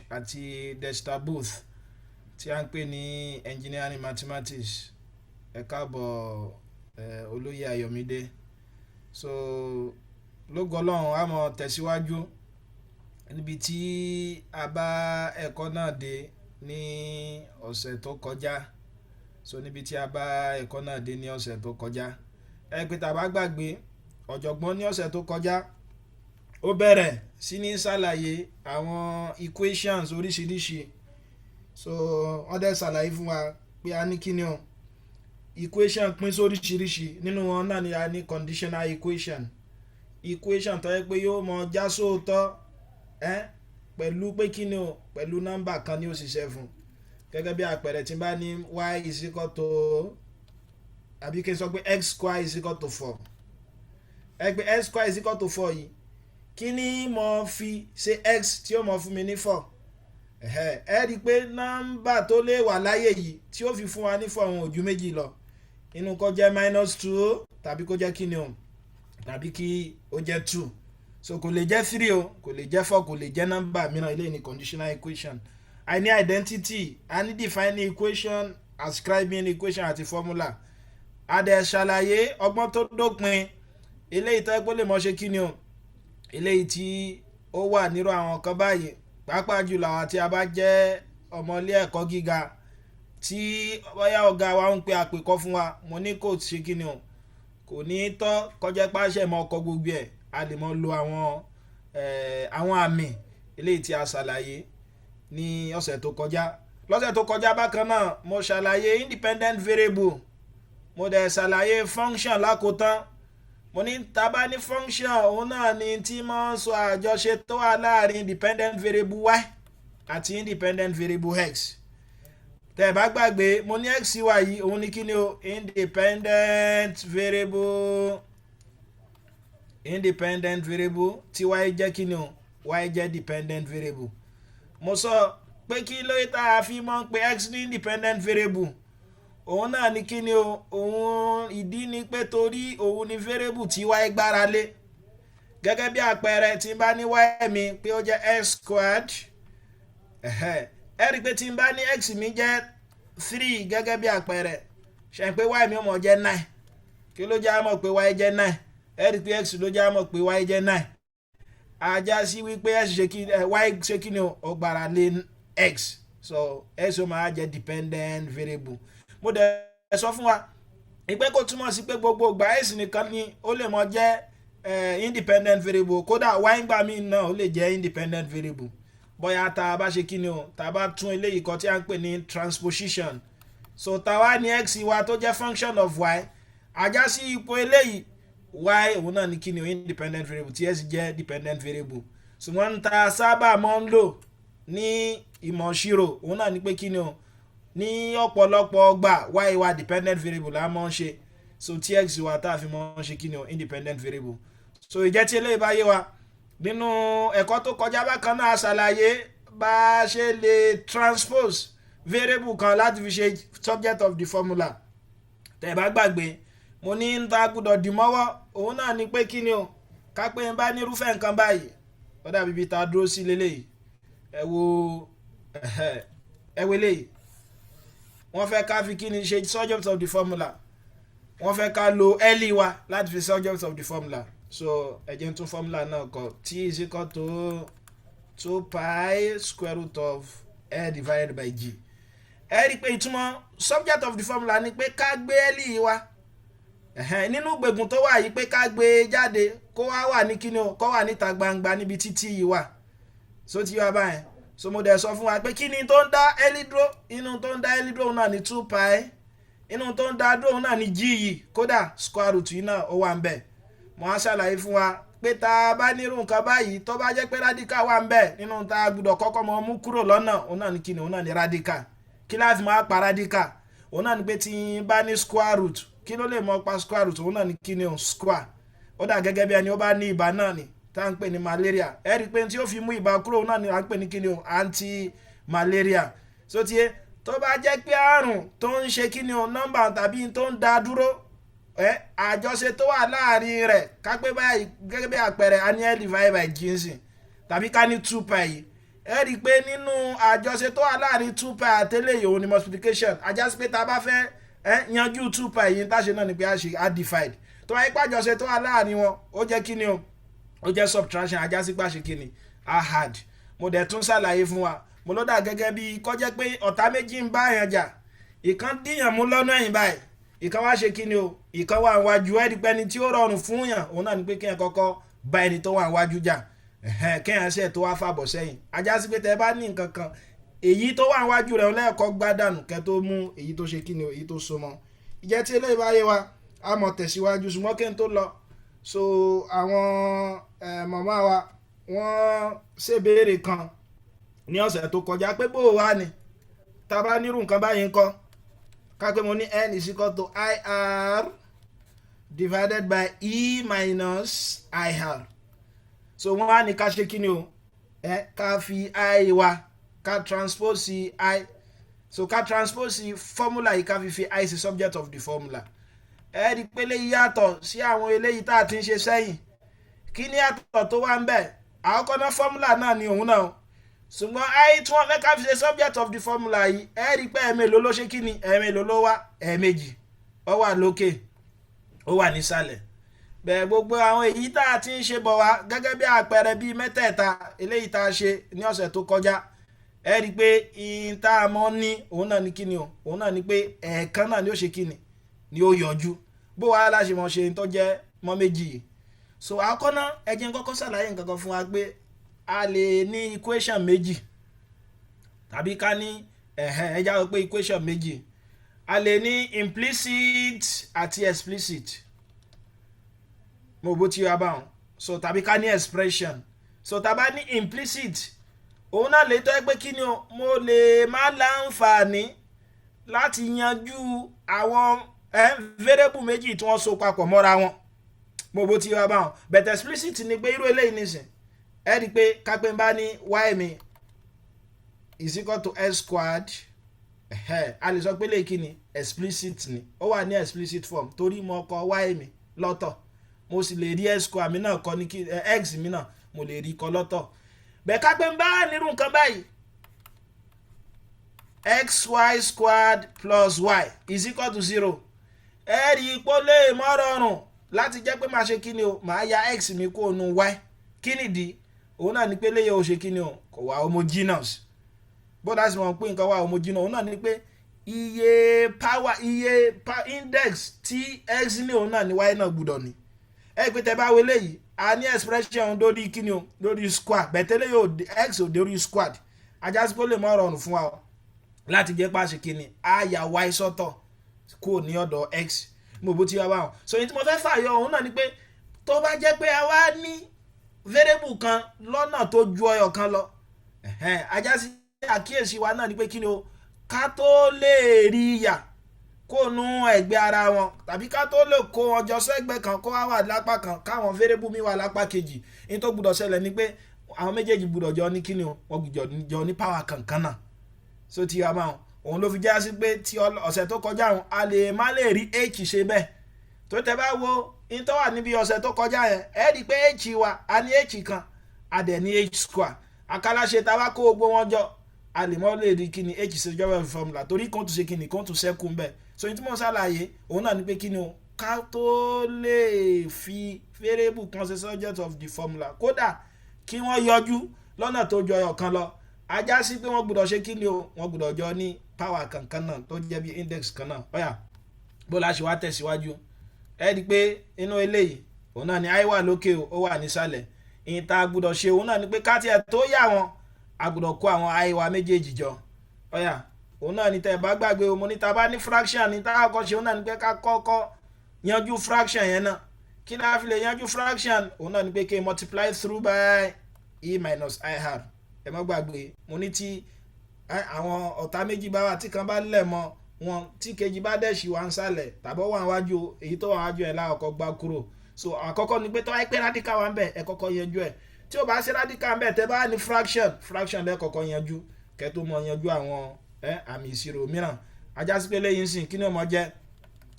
àti Dexter Booth tí a ń pè ní engineering mathematics. Ẹ káàbọ̀ olóyè Ayọ̀mídé. So lógo Ọlọ́run a máa tẹ̀síwájú níbi tí a bá ẹ̀kọ́ náà dé ní ọ̀sẹ̀ tó kọjá. So níbi tí a bá ẹ̀kọ́ náà dé ní ọ̀sẹ̀ tó kọjá, pé tá bá gbàgbé, ọ̀jọ̀gbọ́n ní ọ̀sẹ̀ tó kọjá ó bẹ̀rẹ̀ sí ní ṣàlàyé àwọn equations oríṣiríṣi. So wọ́n dẹ̀ ṣàlàyé fún wa pé a ní kíni o, equation pín sóríṣiríṣi. Nínú wọn náà ni a ní conditional equation tó yẹ pé yóò mọ já sóòótọ́ pẹ̀lú pé kíni o, pẹ̀lú nọ́mbà kan ni ó ṣiṣẹ́ fún. Gẹ́gẹ́ bí àpẹẹrẹ tí n bá ní y is equal to, àbí kí n sọ pé x square is equal to 4. Pé x square is equal to 4 yìí, kí ni mo fi ṣe x tí ó mọ fún mi ní 4? Ẹ rí i pé nọ́mbà tó lè wà láyé yìí tí ó fi fún wa ní 4 wọn ò ju méjì lọ. Inú kó jẹ́ -2 tàbí kó jẹ́ kíni o, tàbí kí ó jẹ́ 2. So kò lè jẹ́ 3 o, kò lè jẹ́ 4, kò lè jẹ́ nọ́mbà mìíràn. Eléyìí ni conditional equation. A ní identity, a ní defining equation, ascribing equation àti formula. A dẹ̀ ṣàlàyé ọgbọ́n tó dópin eléyìí tó yẹ kó lè mọ ṣe kíni o, eléyìí tí ó wà nírú àwọn kan báyìí, pàápàá jùlọ àwọn tí a bá jẹ́ ọmọ ilé ẹ̀kọ́ gíga tí bóyá ọ̀gá wa ń pe àpèkọ́ fún wa. Mo ní kò ṣe kíni o, kò ní tọ́ kọjá páṣẹ mọ́ ọkọ̀ gbogbo ẹ̀. A lè mọ lo àwọn àmì eléyìí tí a ṣàlàyé ní ọ̀sẹ̀ tó kọjá. Lọ́sẹ̀ tó kọjá bákan náà mo ṣàlàyé independent variable, mo dẹ̀ ṣàlàyé function lákòótán. Mo ní tá bá ní function, òun náà ni tí máa ń sọ àjọṣe tó wà láàrin independent variable y àti independent variable x. Tẹ́ bá gbàgbé, mo ní x y yìí, òun ni kíni o, independent variable tí y jẹ́ kíni o, y jẹ́ dependent variable. Mo sọ pé kí ló tá a fi mọ̀ pé x ní independent variable. Òun náà ni kíni o, òun ìdí ni pé torí òun ni variable tí y gbára lé. Gẹ́gẹ́ bí àpẹẹrẹ tí n bá ní y mi pé ó jẹ́ x squared, ẹ rí i pé tí n bá ní x mi jẹ́ 3 gẹ́gẹ́ bí àpẹẹrẹ, ṣe pé y mi ó mọ̀ jẹ́ 9. Kí ló jẹ́ á mọ̀ pé y jẹ́ 9? Ẹ rí i pé x ló jẹ́ á mọ̀ pé y jẹ́ 9. Ajá sí wípé y ṣe kíni o, ó gbára lé x. So x ó máa jẹ́ dependent variable. Mo dẹ̀ sọ fún wa ìpé kò túmọ̀ sí pé gbogbo ìgbà x nìkan ni ó lè mọ jẹ́ independent variable. Kódà y gbà mí náà ó lè jẹ́ independent variable. Bóyá tá a bá ṣe kíni o, tá a bá tún eléyìí kan tí a ń pè ní transposition. So tá wá ní x wa tó jẹ́ function of y, ajá sí ipò eléyìí y òun náà ní kíni o, independent variable, tí x jẹ́ dependent variable. Ṣùgbọ́n tá a sábà máa ń lò ní ìmọ̀ ìṣirò, òun náà ní pé kíni o, ní ọ̀pọ̀lọpọ̀ ọgbà y wa dependent variable la máa ń ṣe. So tí x wa tá a fi máa ń ṣe kíni o, independent variable. So ìjẹ́ tí eléyìí bá yé wa, nínú ẹ̀kọ́ tó kọjá bákan náà ṣàlàyé bá a ṣe lè transpose variable kan láti fi ṣe subject of the formula. Tẹ́ bá gbàgbé, mo ní ń ta gbọ́dọ̀ dì mọ́wọ́, òun náà ní pé kíni o, ká pé ń bá nírúfẹ́ nǹkan báyìí, ó dàbí bí ta dúró sí lélẹ́yìí. Ẹ wo eléyìí, wọ́n fẹ́ ká fi kíni ṣe subject of the formula. Wọ́n fẹ́ ká lo early wa láti fi subject of the formula. So ẹ jẹ́ n tún formula náà kọ, t is equal to 2 pi square root of l divided by g. Ẹ rí i pé ìtumọ̀ subject of the formula ni pé ká gbé early wa nínú gbègùn tó wà yìí, pé ká gbé jáde kó wà ní kíni o, kó wà níta gbangba níbi títí yìí wà. So ti wá báyẹn. So mo dẹ̀ sọ fún wa pé kíni tó ń dá early dúró, inú tó ń dá early dúró náà ni 2 pi, inú tó ń dá dúró náà ni g yìí, kódà square root yìí náà ó wà ń bẹ̀. Mo á ṣàlàyé fún wa pé tá a bá nírú nǹkan báyìí tó bá jẹ́ pé radical wà ń bẹ̀, nínú tá a gbọ́dọ̀ kọ́kọ́ mọ mú kúrò lọ́nà, òun náà ni kíni, òun náà ni radical. Kí láti máa pa radical? Òun náà ni pé tí n bá ní square root, kí ló lè mọ pa square root? Òun náà ni kíni o, square. Ó dà gẹ́gẹ́ bí ẹni ó bá ní ibà náà ni tá à ń pè ní malaria. Ẹ rí i pé tí ó fi mú ibà kúrò, òun náà ni à ń pè ní kíni o, anti-malaria. So tiẹ̀ tó bá jẹ́ pé àrùn tó ń ṣe kíni o, nọ́mbà tàbí tó ń dá dúró, àjọṣe tó wà láàrin rẹ̀, ká pé báyìí gẹ́gẹ́ bí àpẹẹrẹ a ní l divided by g nsìn, tàbí ká ní 2 pi yìí. ẹ rí i pé nínú àjọṣe tó wà láàrin 2 pi àtẹ́lẹ̀ òun ni multiplication ajá sí pé tá a bá fẹ́ yanjú 2 pi yìí táṣe náà ni pé a ṣe a divide tó wáyé pàjọṣe tó wà láàrin wọn ó jẹ́ kí ni o ó jẹ́ subtraction ajá sí pàṣẹ kí ni a add. Mo dẹ̀ tún ṣàlàyé fún wa mo ló dà gẹ́gẹ́ bí kó jẹ́ pé ọ̀tá méjì ń bá yàn jà ìkan díyàn mú lọ́nà ẹ̀yìn báyìí ìkan wá ṣe kí ni o ìkan wà níwájú ẹ̀ dípẹ́ ni tí ó rọrùn fún yàn òun náà ni pé kéèyàn kọ́kọ́ bá ẹni tó wà níwájú jà kéèyàn ṣe tó wá fàbọ̀ sẹ́yìn ajá sí pé tẹ́ bá ní nǹkan kan èyí tó wà níwájú rẹ̀ lẹ́ẹ̀kọ́ gbádànù kẹ́ tó mú èyí tó ṣe kí ni o èyí tó so mọ́. Ìjẹ́ tí eléyìí bá yé wa a mọ̀ tẹ̀síwájú ṣùgbọ́n kí n tó lọ so àwọn màmá wa wọ́n ṣèbéèrè kan ní ọ̀sẹ̀ tó kọjá pé bó wà ní tá a bá nírú nǹkan báyìí ń kọ́ ká pé mo ní n is equal to ir divided by e minus ir so wọ́n wá ní ká ṣe kí ni o ká fi i wa ká transpose i so ká transpose formula yìí ká fi i sí subject of the formula ẹ rí pé eléyìí yàtọ̀ sí àwọn eléyìí tá a ti ń ṣe sẹ́yìn kí ni yàtọ̀ tó wà ń bẹ̀ àkọ́kọ́ náà formula náà ni òun náà ṣùgbọ́n i tí wọ́n fẹ́ ká fi ṣe subject of the formula yìí ẹ rí pé ẹ̀mélòó ló ṣe kí ni ẹ̀mélòó ló wá ẹ̀ẹ̀mejì ó wà lókè ó wà nísàlẹ̀ bẹ́ẹ̀ gbogbo àwọn èyí tá a ti ń ṣe bọ̀ wá gẹ́gẹ́ bí àpẹẹrẹ bíi mẹ́tẹ̀ẹ̀ta eléyìí tá a ṣe ní ọ̀sẹ̀ tó kọjá ẹ rí pé ìyìn tá a mọ̀ ní òun náà ní kíni o òun náà ní pé ẹ̀ẹ̀kan náà ni ó ṣe kíni ni ó yọjú bó wàá láṣẹ mọ̀ ṣe tó jẹ́ mọ́ méjì yìí so àkọ́nà ẹ jẹ́ n kọ́kọ́ ṣàlàyé nǹkan kan fún wa pé a lè ní equation méjì tàbí ká ní ẹ jáwé pé equation méjì a lè ní implicit àti explicit mo bó ti yọ abáwọn so tàbí ká ní expression so tàbá ní implicit òun náà lè tọ́ ẹ pé kí ni o mo lè má láǹfààní láti yanjú àwọn variable méjì tí wọ́n so papọ̀ mọ́ra wọn mo bó ti yọ abáwọn but explicit ni pé irú eléyìí nìsín ẹ rí i pé kápẹ́ ń bá ní y mi is equal to x squared a lè sọ pé lè kí ni explicit ni ó wà ní explicit form torí mo kọ y mi lọ́tọ̀ mo sì lè rí x square mi náà kọ ní kí x mi náà mo lè rí kọ lọ́tọ̀ bẹ́ẹ̀ kápẹ́ ń bá nírú nǹkan báyìí xy squared plus y is equal to 0 ẹ rí i pé ó lè mọ́ rọrùn láti jẹ́ pé máa ṣe kí ni o máa ya x mi kó nu y kí nìdí òun náà ní pé léyè ó ṣe kí ni o kò wá homogeneous bọ́dá sì mọ̀ pé nǹkan wà homogeneous òun náà ní pé iye index tí x ní òun náà ní y náà gbúdọ̀ ní ẹ pé tẹ bá wo léyìí a ní expression lórí kí ni o lórí square bẹ̀tẹ́lẹ̀ yóò x ò dórí squared ajá sí pé ó lè mọ́ rọrùn fún wa láti jẹ́ pàṣẹ kí ni a yà y sọ́tọ̀ kúrò ní ọ̀dọ̀ x mo bó ti wá báwọn so èyí tí mo fẹ́ fàyọ òun náà ni pé tó bá jẹ́ pé a wá ní variable kan lọ́nà tó ju ọyọ̀ kan lọ ajá sí àkíyèsí wa náà ni pé kí ni o ká tó lè rí yà kó nu ẹ̀gbẹ́ ara wọn tàbí ká tó lè kó wọn jọ sẹ́gbẹ́ kan kó wà lápá kan káwọn variable mi wà lápá kejì ní tó gbúdọ̀ ṣẹlẹ̀ ni pé àwọn méjèèjì gbúdọ̀ jọ ní kí ni o wọ́n gbúdọ̀ jọ ní power kankan náà so ti wá máa òun ló fi já sí pé tí ọ̀sẹ̀ tó kọjá àwọn a lè má lè rí h ṣe bẹ́ẹ̀ tó tẹ bá wo in tó wà níbi ọ̀sẹ̀ tó kọjá yẹn ẹ rí i pé h wa a ní h kan a dẹ̀ ní h square àkàlàṣe tá a bá kó gbogbo wọn jọ a lè mọ́ lè rí kí ni h ṣe jọ́wọ́ formula torí kó tún ṣe kí ni kó tún ṣẹ́kù ń bẹ̀ so ní tí mo ṣàlàyé òun náà ni pé kí ni o ká tó lè fi variable kan ṣe subject of the formula kódà kí wọ́n yọjú lọ́nà tó jọ ọ̀kan lọ ajá sí pé wọ́n gbọ́dọ̀ ṣe kí ni o wọ́n gbọ́dọ̀ jọ ní power kankan náà tó jẹ́ bí index kan náà ọ̀yà bó la ṣe wá tẹ̀síwájú ẹ rí i pé inú eléyìí òun náà ni i wà lókè ó wà nísàlẹ̀ ìyìn tá a gbọ́dọ̀ ṣe òun náà ni pé ká tiẹ̀ tó yà wọn a gbọ́dọ̀ kó àwọn i wa méjèèjì jọ ọ̀yà òun náà ni tẹ́ ẹ bá gbàgbé o mo ní ta bá ní fraction ní tá a kọ́ ṣe òun náà ni pé ká kọ́kọ́ yanjú fraction yẹn náà kí ni a fi lè yanjú fraction òun náà ni pé kí multiply through by e minus ir ẹ má gbàgbé mo ní tí àwọn ọ̀tá méjì bá wà tí kan bá lẹ̀ mọ́ wọn tí kejì bá dẹ̀ ṣì wá ń sàlẹ̀ tàbí wà wájú èyí tó wà wájú ẹ̀ láàkọ́ gbá kúrò so àkọ́kọ́ ni pé tó wáyé pé radical wà ń bẹ̀ ẹ kọ́kọ́ yanjú ẹ̀ tí ó bá ṣe radical ń bẹ̀ tẹ́ bá ní fraction lẹ́ kọ́kọ́ yanjú kẹ́ tó mọ yanjú àwọn àmì ìṣirò mìíràn ajá sí pé lẹ́yìn sìn kí ni ó mọ jẹ́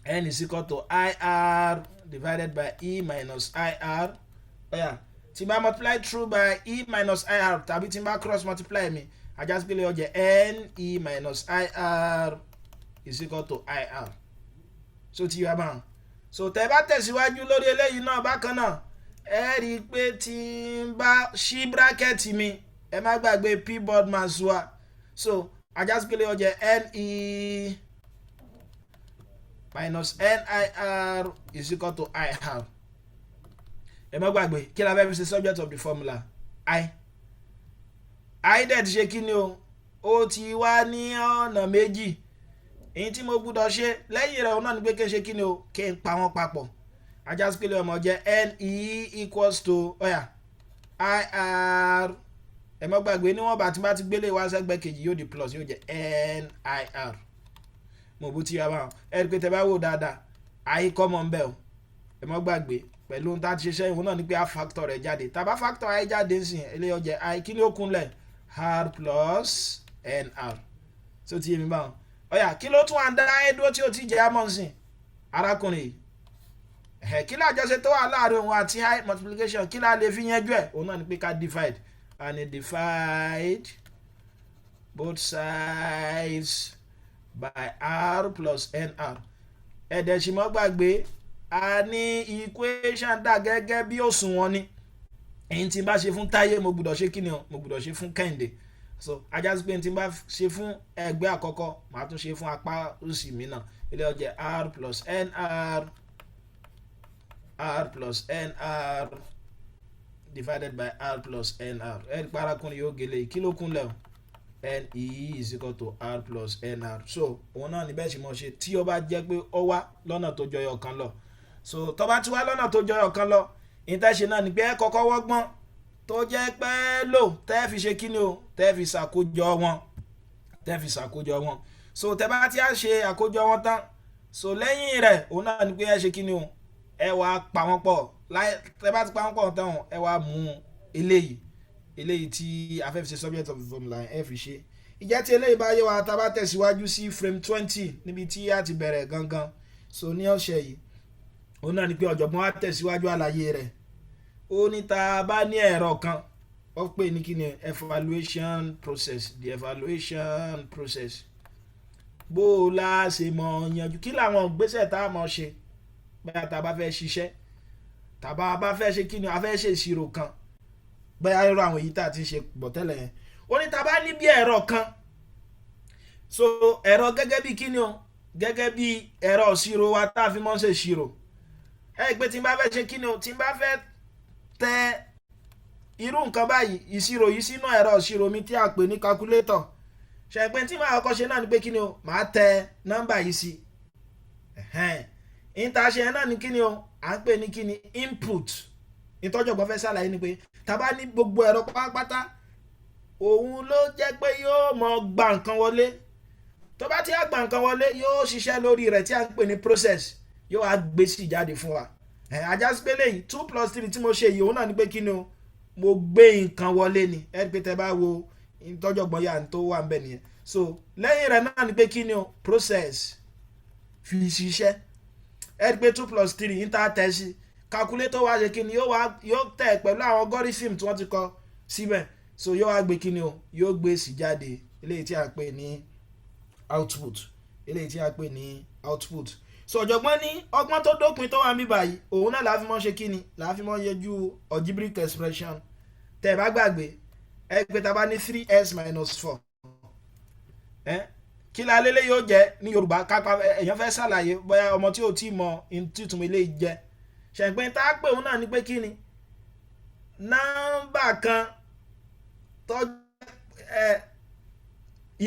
n is equal to ir divided by e minus ir ọ̀yà tí bá multiply through by e minus ir tàbí tí bá cross multiply mi ajá sí pé ó jẹ́ n e minus ir is equal to ir. So ti yá báwọn. So tẹ́ bá tẹ̀síwájú lórí eléyìí náà bákan náà ẹ rí i pé tí n bá ṣí bracket mi ẹ má gbàgbé p Bodmans wá. So ajá sí pé ó jẹ́ ne minus nir is equal to ir. Ẹ má gbàgbé kí la fẹ́ fi ṣe subject of the formula i dẹ̀ ti ṣe kí ni o ó ti wá ní ọ̀nà méjì. Èyí tí mo gbúdọ̀ ṣe lẹ́yìn rẹ̀ náà ni pé kí n ṣe kí ni o kí n pa wọ́n papọ̀. Ajá sí pé ọmọ jẹ́ ne equals to ir. Ẹ má gbàgbé níwọ̀n bá ti bá ti gbélé wá sẹ́gbẹ́ kejì yóò di plus yóò jẹ́ nir. Mo bú ti yá báwọn ẹ rí i pé tẹ bá wò dáadáa i common bẹ́ẹ̀ o. Ẹ má gbàgbé pẹ̀lú ohun tá a ti ṣe sẹ́yìn náà ni pé a factor rẹ̀ jáde. Tàbá factor i jáde ń sìn eléyìí ó jẹ́ i kí ni ó kúnlẹ̀ r plus nr. So ti yé mi báwọn. Ọ̀yà kí ló tún à ń dá ẹ dúró tí ó ti jẹ́ àmọ́ ń sìn arákùnrin yìí. Kí lájọṣe tó wà láàrin òun àti i multiplication kí la lè fi yanjú ẹ̀ òun náà ni pé ká divide and divide both sides by r plus nr. Ẹ̀dẹ̀ ṣì mọ́ gbàgbé a ní equation dà gẹ́gẹ́ bí òṣùwọ̀n ni. Èyí tí n bá ṣe fún Táyé mo gbọ́dọ̀ ṣe kí ni o mo gbọ́dọ̀ ṣe fún Kẹ́hìndé. So ajá sí pé tí n bá ṣe fún ẹgbẹ́ àkọ́kọ́ màá tún ṣe fún apá òsì mi náà ilé ó jẹ́ r plus nr divided by r plus nr. Ẹ rí parakùnrin yóò gèlè kí ló kúnlẹ̀ o ne is equal to r plus nr. So òun náà ní bẹ́ẹ̀ ṣe mọ̀ ṣe tí ó bá jẹ́ pé ó wá lọ́nà tó jọyọ̀ kan lọ. So tó bá ti wá lọ́nà tó jọyọ̀ kan lọ ìtẹ́ṣe náà ni pé ẹ kọ́kọ́ wọ́gbọ́n tó jẹ́ pé lò tẹ́ fi ṣe kíni o tẹ́ fi ṣàkójọ wọn. So tẹ́ bá ti á ṣe àkójọ wọn tán so lẹ́yìn rẹ̀ òun náà ni pé ẹ ṣe kíni o ẹ wá pa wọ́n pọ̀ tẹ́ bá ti pa wọ́n pọ̀ tán ẹ wá mú eléyìí tí a fẹ́ fi ṣe subject of the formula ẹ fi ṣe. Ìjẹ́ tí eléyìí bá yé wa tá bá tẹ̀síwájú sí frame 20 níbi tí a ti bẹ̀rẹ̀ gangan. So ní ọ̀sẹ̀ yìí òun náà ni pé ọ̀jọ̀gbọ́n wa tẹ̀síwájú àlàyé rẹ̀. Ó ní tá bá ní ẹ̀rọ kan ó pè ní kí ni evaluation process the evaluation process. Bó o la ṣe mọ̀ yanjú kí làwọn ìgbésẹ̀ tá a mọ̀ ṣe bóyá tá a bá fẹ́ ṣiṣẹ́ tàbá bá fẹ́ ṣe kí ni a fẹ́ ṣe ìṣirò kan bóyá irú àwọn èyí tá a ti ṣe bọ̀ tẹ́lẹ̀ yẹn. Ó ní tá bá ní bí ẹ̀rọ kan so ẹ̀rọ gẹ́gẹ́ bí kí ni o gẹ́gẹ́ bí ẹ̀rọ ìṣirò wa tá a fi mọ́ ṣe ìṣirò. Ẹ pé tí n bá fẹ́ ṣe kí ni o tí n bá fẹ́ tẹ irú nǹkan báyìí ìṣirò yìí sínú ẹ̀rọ ìṣirò mi tí a pè ní calculator. Ṣe pé tí màá kọ́kọ́ ṣe náà ni pé kí ni o màá tẹ nọ́mbà yìí sí. Ìta ṣe náà ni kí ni o à ń pè ní kí ni input. Ìtọ́jọ̀gbọ́n fẹ́ ṣàlàyé ni pé tá bá ní gbogbo ẹ̀rọ pátápátá òun ló jẹ́ pé yóò mọ gba nǹkan wọlé. Tó bá ti á gba nǹkan wọlé yóò ṣiṣẹ́ lórí rẹ̀ tí a ń pè ní process yóò á gbé sí jáde fún wa. Ajá sí pé lẹ́yìn 2 plus 3 tí mo ṣe yìí òun náà ni pé kí ni o mo gbé nǹkan wọlé ni. Ẹ rí pé tẹ bá wo ìtọ́jọ̀gbọ́n yà tó wà ń bẹ̀ nìyẹn. So lẹ́yìn rẹ̀ náà ni pé kí ni o process fi ṣiṣẹ́. Ẹ rí pé 2 plus 3 yìí tá a tẹ̀ sí calculator wa ṣe kí ni yóò tẹ̀ pẹ̀lú àwọn algorithm tí wọ́n ti kọ síbẹ̀. So yóò wá gbé kí ni o yóò gbé sí jáde eléyìí tí a pè ní output. So ọ̀jọ̀gbọ́n ní ọgbọ́n tó dópin tó wà mí báyìí òun náà la fi mọ́ ṣe kí ni la fi mọ́ yẹjú algebraic expression. Tẹ́ bá gbàgbé ẹ pé tá bá ní 3s minus 4 kí la lélẹ́ yóò jẹ́ ní Yorùbá kápá èèyàn fẹ́ ṣàlàyé bóyá ọmọ tí ò tí mọ ìtumọ̀ eléyìí jẹ́. Ṣẹ̀pẹ́ tá a pè òun náà ni pé kí ni nọ́mbà kan tó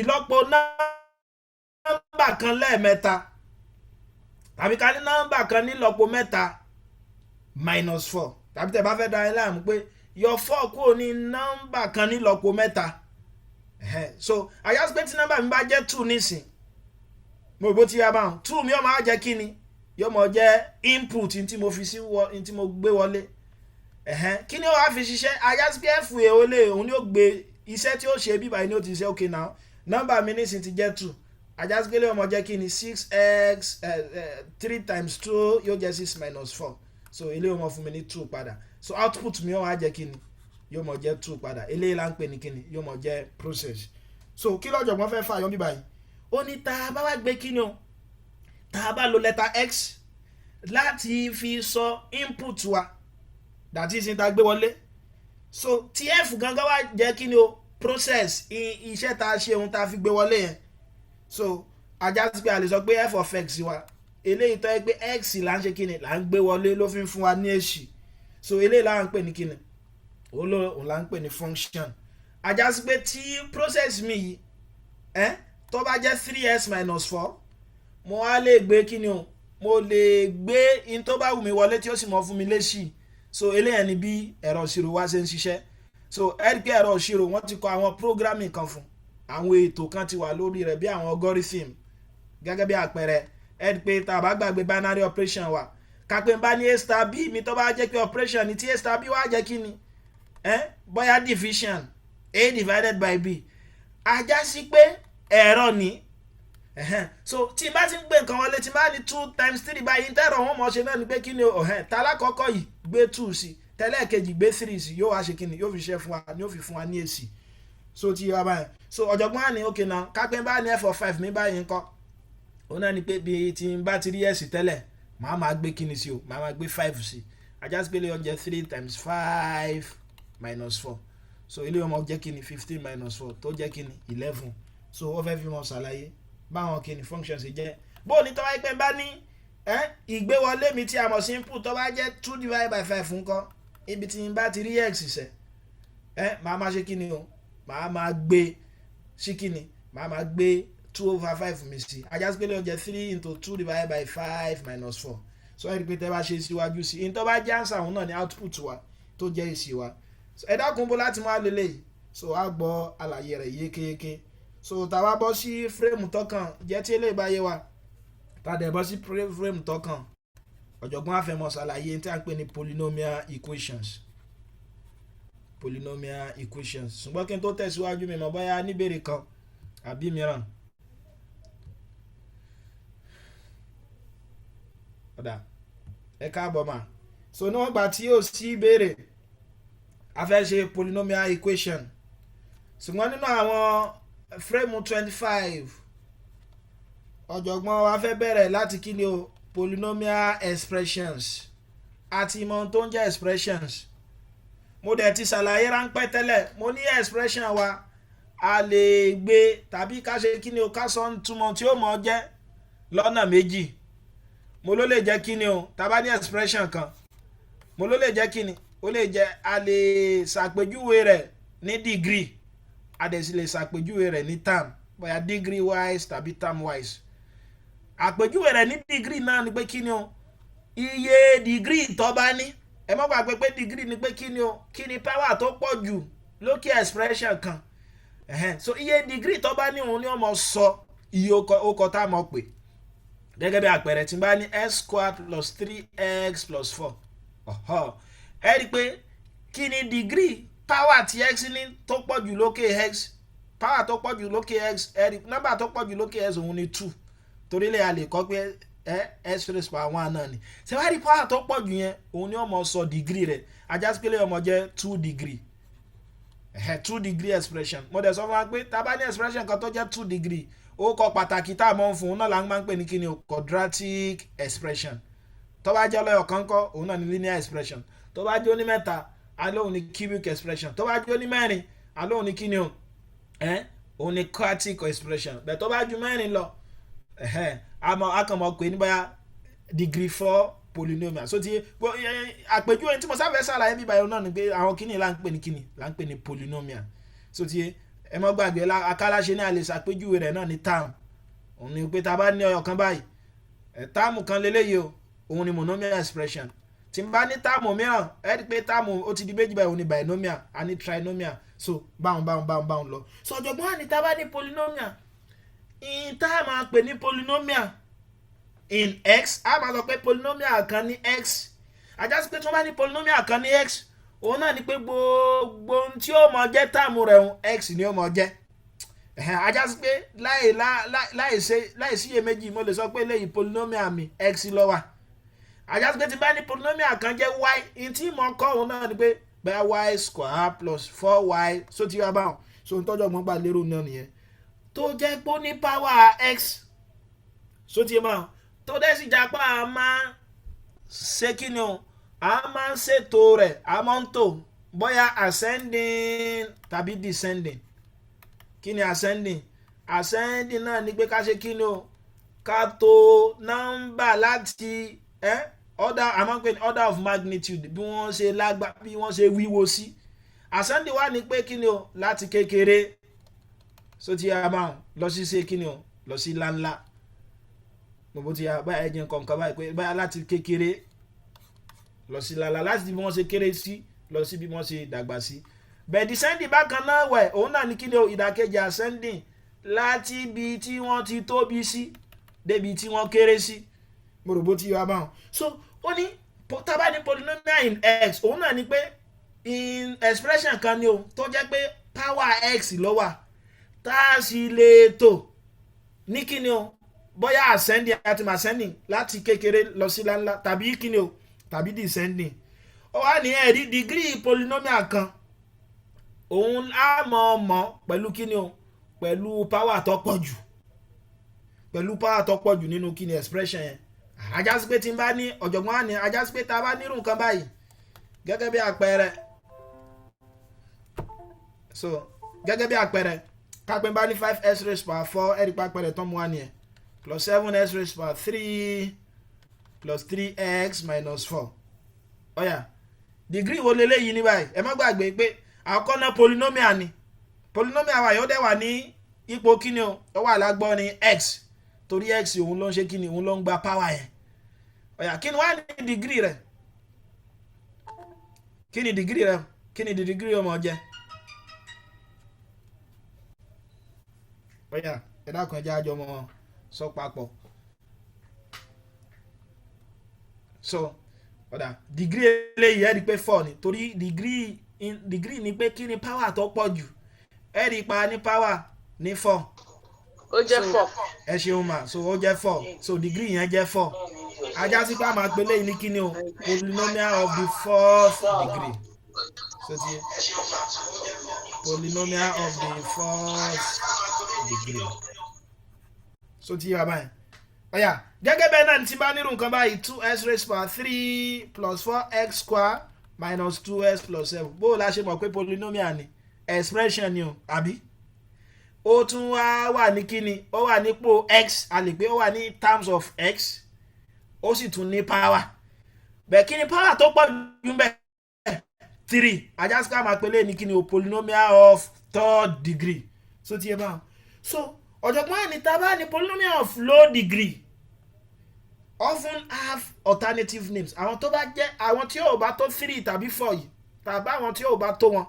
ìlọ́po nọ́mbà kan lẹ́ẹ̀mẹ́ta tàbí ká ní nọ́mbà kan nílọ́po mẹ́ta minus 4 tàbí tẹ́ bá fẹ́ dá ẹ láàmú pé yọ 4 kúrò ní nọ́mbà kan nílọ́po mẹ́ta. So àyàsí pé tí nọ́mbà mi bá jẹ́ 2 nísìn mo bó ti yá báwọn 2 mi ó máa jẹ́ kí ni yóò mọ̀ jẹ́ input tí mo fi sí tí mo gbé wọlé. Kí ni ó wá fi ṣiṣẹ́ àyàsí pé f èèwọlé òun ni ó gbé iṣẹ́ tí ó ṣe bíbá ni ó ti ṣe okay now nọ́mbà mi nísìn ti jẹ́ 2 àjàsí pé ó mọ̀ jẹ́ kí ni 6x 3 times 2 yóò jẹ́ 6 minus 4. So ilé ó mọ̀ fún mi ní 2 padà. so output mi ó wá jẹ́ kíni yóò mọ̀ jẹ́ 2 padà eléyìí là ń pè ní kíni yóò mọ̀ jẹ́ process. So kí lọ́jọ̀gbọ́n fẹ́ fàyọ bí báyìí ó ní tá a bá wá gbé kíni o tá a bá lo letter x láti fi sọ input wa that is in ta gbé wọlé, so tí f gangan wá jẹ́ kíni o process iṣẹ́ tá a ṣe ohun tá a fi gbé wọlé yẹn, so ajá sí pé a lè sọ pé f of x wa eléyìí tó yẹ pé x là ń ṣe kíni là ń gbé wọlé ló fi ń fún wa ní èsì, so eléyìí là ń pè ní kíni òun là ń pè ní function. Ajá sí pé tí process mi yìí tó bá jẹ́ 3x minus 4 mo wá lè gbé kíni o mo lè gbé in tó bá wù mí wọlé tí ó sì mọ fún mi lésì, so eléyìí ni bí ẹ̀rọ ìṣirò wa ṣe ń ṣiṣẹ́. So ẹ̀rí pé ẹ̀rọ ìṣirò wọ́n ti kọ àwọn programming kan fún, àwọn ètò kan ti wà lórí rẹ̀ bí àwọn algorithm gẹ́gẹ́ bí àpẹẹrẹ ẹ̀rí pé tá a bá gbàgbé binary operation wa kápẹ́ bá ní a star b mi tó bá jẹ́ pé operation ni tí a star b wá jẹ́ kí ni bóyá division a divided by b, ajá sí pé ẹ̀rọ ni so tí bá ti ń gbé nǹkan wọlé tí bá ní 2 times 3 báyìí tẹ́rọ wọn mọ̀ ṣe náà ni pé kí ni tálákọ́kọ́ yìí gbé 2 sí tẹ́lẹ̀kejì gbé 3 sí yóò wá ṣe kí ni yóò fi ṣe fún wa yóò fi fún wa ní èsì, so tí wá báyìí so ọ̀jọ̀gbọ́n á ní okay náà kápẹ́ bá ní f of 5 mi báyìí ńkọ́ òun náà ni pé bí tí n bá ti rí ẹ̀sì tẹ́lẹ̀ màá máa gbé kíni sí o màá máa gbé 5 sí, ajá sí pé ilé ọjọ́ 3 times 5 minus 4, so ilé ọmọ jẹ́ kíni 15 minus 4 tó jẹ́ kíni 11, so ó fẹ́ fi mọ̀ ṣàlàyé báwọn kíni function ṣe jẹ́. bó ní tọ́wá pé bá ní ìgbéwọlé mi tí a mọ̀ sí input tó bá jẹ́ 2 divided by 5 ńkọ́ ibi tí n bá ti rí x sẹ́ màá máa ṣe kíni o màá máa gbé sí kíni màá máa gbé 2 over 5 mi sí, ajá sí pé lè jẹ́ 3 into 2 divided by 5 minus 4, so ẹ̀rí pé tẹ́ bá ṣe síwájú sí in tó bá jẹ́ answer òun náà ni output wa tó jẹ́ èsì wa. ẹ dákun bó láti máa lélẹ̀ so a gbọ́ àlàyé rẹ̀ yékéyéké. So tá a bá bọ́ sí frame tọ́kàn jẹ́ tí eléyìí bá yé wa tá a dẹ̀ bọ́ sí frame tọ́kàn ọ̀jọ̀gbọ́n àfẹ́mọ̀ ṣàlàyé tí a ń pè ní polynomial equations ṣùgbọ́n kí n tó tẹ̀síwájú mi mọ̀ bóyá níbèrè kan àbí mìíràn. ọ̀dà ẹ káàbọ̀ mà, so níwọ̀n gbà tí yóò sí ìbéèrè a fẹ́ ṣe polynomial equation ṣùgbọ́n nínú àwọn frame 25 ọ̀jọ̀gbọ́n wa fẹ́ bẹ̀rẹ̀ láti kí ni o polynomial expressions àti ìmọ̀ tó ń jẹ́ expressions. mo dẹ̀ ti ṣàlàyé ráńpẹ́ tẹ́lẹ̀ mo ní expression wa a lè gbé tàbí ká ṣe kí ni o ká sọ túmọ̀ tí ó mọ̀ jẹ́ lọ́nà méjì. mo ló lè jẹ́ kí ni o tá bá ní expression kan mo ló lè jẹ́ kí ni ó lè jẹ́ a lè ṣàpèjúwe rẹ̀ ní degree a dẹ̀ sì lè ṣàpèjúwe rẹ̀ ní term bóyá degree wise tàbí term wise. àpèjúwe rẹ̀ ní degree náà ni pé kí ni o iye degree tó bá ní ẹ mọ́ gbàgbé pé degree ni pé kí ni o kí ni power tó pọ̀ jù lókè expression kan so iye degree tó bá ní òun ni ó mọ̀ sọ iye okọ̀ tá a mọ̀ pé gẹ́gẹ́ bí àpẹẹrẹ tí n bá ní x squared plus 3x plus 4 ẹ rí i pé kí ni degree power tí x ní tó pọ̀ jù lókè x power tó pọ̀ jù lókè x ẹ rí nọ́mbà tó pọ̀ jù lókè x òun ni 2 torí lè a lè kọ́ pé x raised by 1 náà ni ṣé wàá rí power tó pọ̀ jù yẹn òun ni ó mọ̀ sọ degree rẹ̀ ajá sí pé lè ọmọ jẹ́ 2 degree 2 degree expression. mo dẹ̀ sọ fún wa pé tá a bá ní expression kan tó jẹ́ 2 degree ó kọ pàtàkì tá a mọ̀ fún un náà là ń máa ń pè ní kíni o quadratic expression. tó bá jẹ́ ọlọ́yọ̀ kan kọ́ òun náà ní linear expression, tó bá jẹ́ oní mẹ́ta alóhùn ní cubic expression, tó bá jẹ́ oní mẹ́rin alóhùn ní kíni o òun ní quartic expression. bẹ́ẹ̀ tó bá ju mẹ́rin lọ a kàn mọ̀ pé ní báyà degree 4 polynomial. so ti àpèjúwe tí mo sáfẹ́ ṣàlàyé bíbá yẹn náà ni pé àwọn kíni là ń pè ní kíni là ń pè ní polynomial. so ti ẹ mọ́ gbàgbé akáláṣe ní a lè ṣàpèjúwe rẹ̀ náà ní term òun ni pé tá a bá ní ọyọ̀ kan báyìí term kan lélẹ́yìí o òun ni monomial expression. tí n bá ní term mìíràn ẹ rí pé term ó ti di méjì báyìí òun ni binomial a ní trinomial, so báwọn lọ. so ọ̀jọ̀gbọ́n àní tá a bá ní polynomial in tá a máa pè ní polynomial in x a máa sọ pé polynomial kan ní x ajá sí pé tí wọ́n bá ní polynomial kan ní x òun náà ni pé gbogbo ohun tí ó mọ jẹ́ táàmù rẹ̀ x ni ó mọ jẹ́ ajá sí pé láì sí iyèméjì mo lè sọ pé léyìí polynomial mi x ló wà ajá sí pé tí bá ní polynomial kan jẹ́ y tí mo kọ́ òun náà ni pé bẹ́ẹ̀ y square plus 4y so ti wá báwọn so ń tọ́jú ọgbọ́n gbà lérò náà nìyẹn tó jẹ́ pé ó ní power x so ti máa tó dẹ́ sì jápá a máa ṣe kí ni o a máa ń ṣètò rẹ̀ a máa ń tò bóyá ascending tàbí descending kí ni ascending náà ni pé ká ṣe kí ni o ká tò nọ́mbà láti order a máa ń pè ní order of magnitude bí wọ́n ṣe bí wọ́n ṣe wíwo sí ascending wà ní pé kí ni o láti kékeré so ti a máa lọ sí ṣe kí ni o lọ sí ńláńlá gbogbo ti a báyà ẹ̀jẹ̀ kọ̀ọ̀kan báyìí pé báyà láti kékeré lọ sí ńláńlá láti bí wọ́n ṣe kéré sí lọ sí bí wọ́n ṣe dàgbà sí bẹ́ẹ̀ descending bákan náà wẹ̀ òun náà ní kí ni o ìdàkejì ascending láti ibi tí wọ́n ti tóbi sí débi tí wọ́n kéré sí mo rò bó ti yọ abáwọn so ó ní tábà ní polynomial in x òun náà ní pé in expression kan ni o tó jẹ́ pé power x ló wà tá a sì lè tò ní kí ni o bóyá ascending àti ascending láti kékeré lọ sí ńláńlá tàbí kí ni o tàbí descending ó wá ní ẹ̀rí degree polynomial kan òun á mọ̀ pẹ̀lú kí ni o pẹ̀lú power tó pọ̀ jù nínú kí ni expression yẹn ajásí pé tí n bá ní ọ̀jọ̀gbọ́n á ní ajásí pé tá a bá nírú nǹkan báyìí gẹ́gẹ́ bí àpẹẹrẹ kápẹ́ bá ní 5s raised power 4 ẹ̀rí pàpẹẹrẹ tó mú wá nìyẹn plus 7s raised power 3 plus 3x minus 4 ọ̀yà degree wo leléyìí ní báyìí ẹ má gbàgbé pé àkọ́kọ́ náà polynomial ni polynomial wa yóò dẹ̀ wà ní ipò kíni o ó wà lágbọ́ ní x torí x òun ló ń ṣe kíni òun ló ń gba power yẹn ọ̀yà kí ni wá ní degree rẹ̀ kí ni degree ọmọ jẹ́ ọ̀yà ẹ dákun ẹjẹ́ àjọ ọmọ sọ papọ̀ so ọ̀dà degree eléyìí ẹ̀ rí pé 4 ni torí degree ni pé kí ni power tó pọ̀ jù ẹ̀ rí pa ní power ní 4 ó jẹ́ 4 ẹ ṣeun mà so ó jẹ́ 4 so degree yẹn jẹ́ 4 ajá sí pé a máa pe léyìí ní kíni o polynomial of the 4th degree so ti polynomial of the 4th degree so ti yà báyìí ọ̀yà gẹ́gẹ́ bẹ́ẹ̀ náà tí bá nírú nǹkan báyìí 2s raised power 3 plus 4x square minus 2s plus 7 bó o la ṣe mọ̀ pé polynomial ni expression ni o àbí ó tún wà ní kíni ó wà nípò x a lè pé ó wà ní terms of x ó sì tún ní power bẹ́ẹ̀ kíni power tó pọ̀ jù ń bẹ 3 ajásíká máa pèlè ní kíni o polynomial of 3rd degree so ti yẹ báwọn so ọ̀jọ̀gbọ́n àní tábà ní polynomial of low degree often have alternative names àwọn tó bá jẹ́ àwọn tí yóò bá tó 3 tàbí 4 yìí tàbí àwọn tí yóò bá tó wọn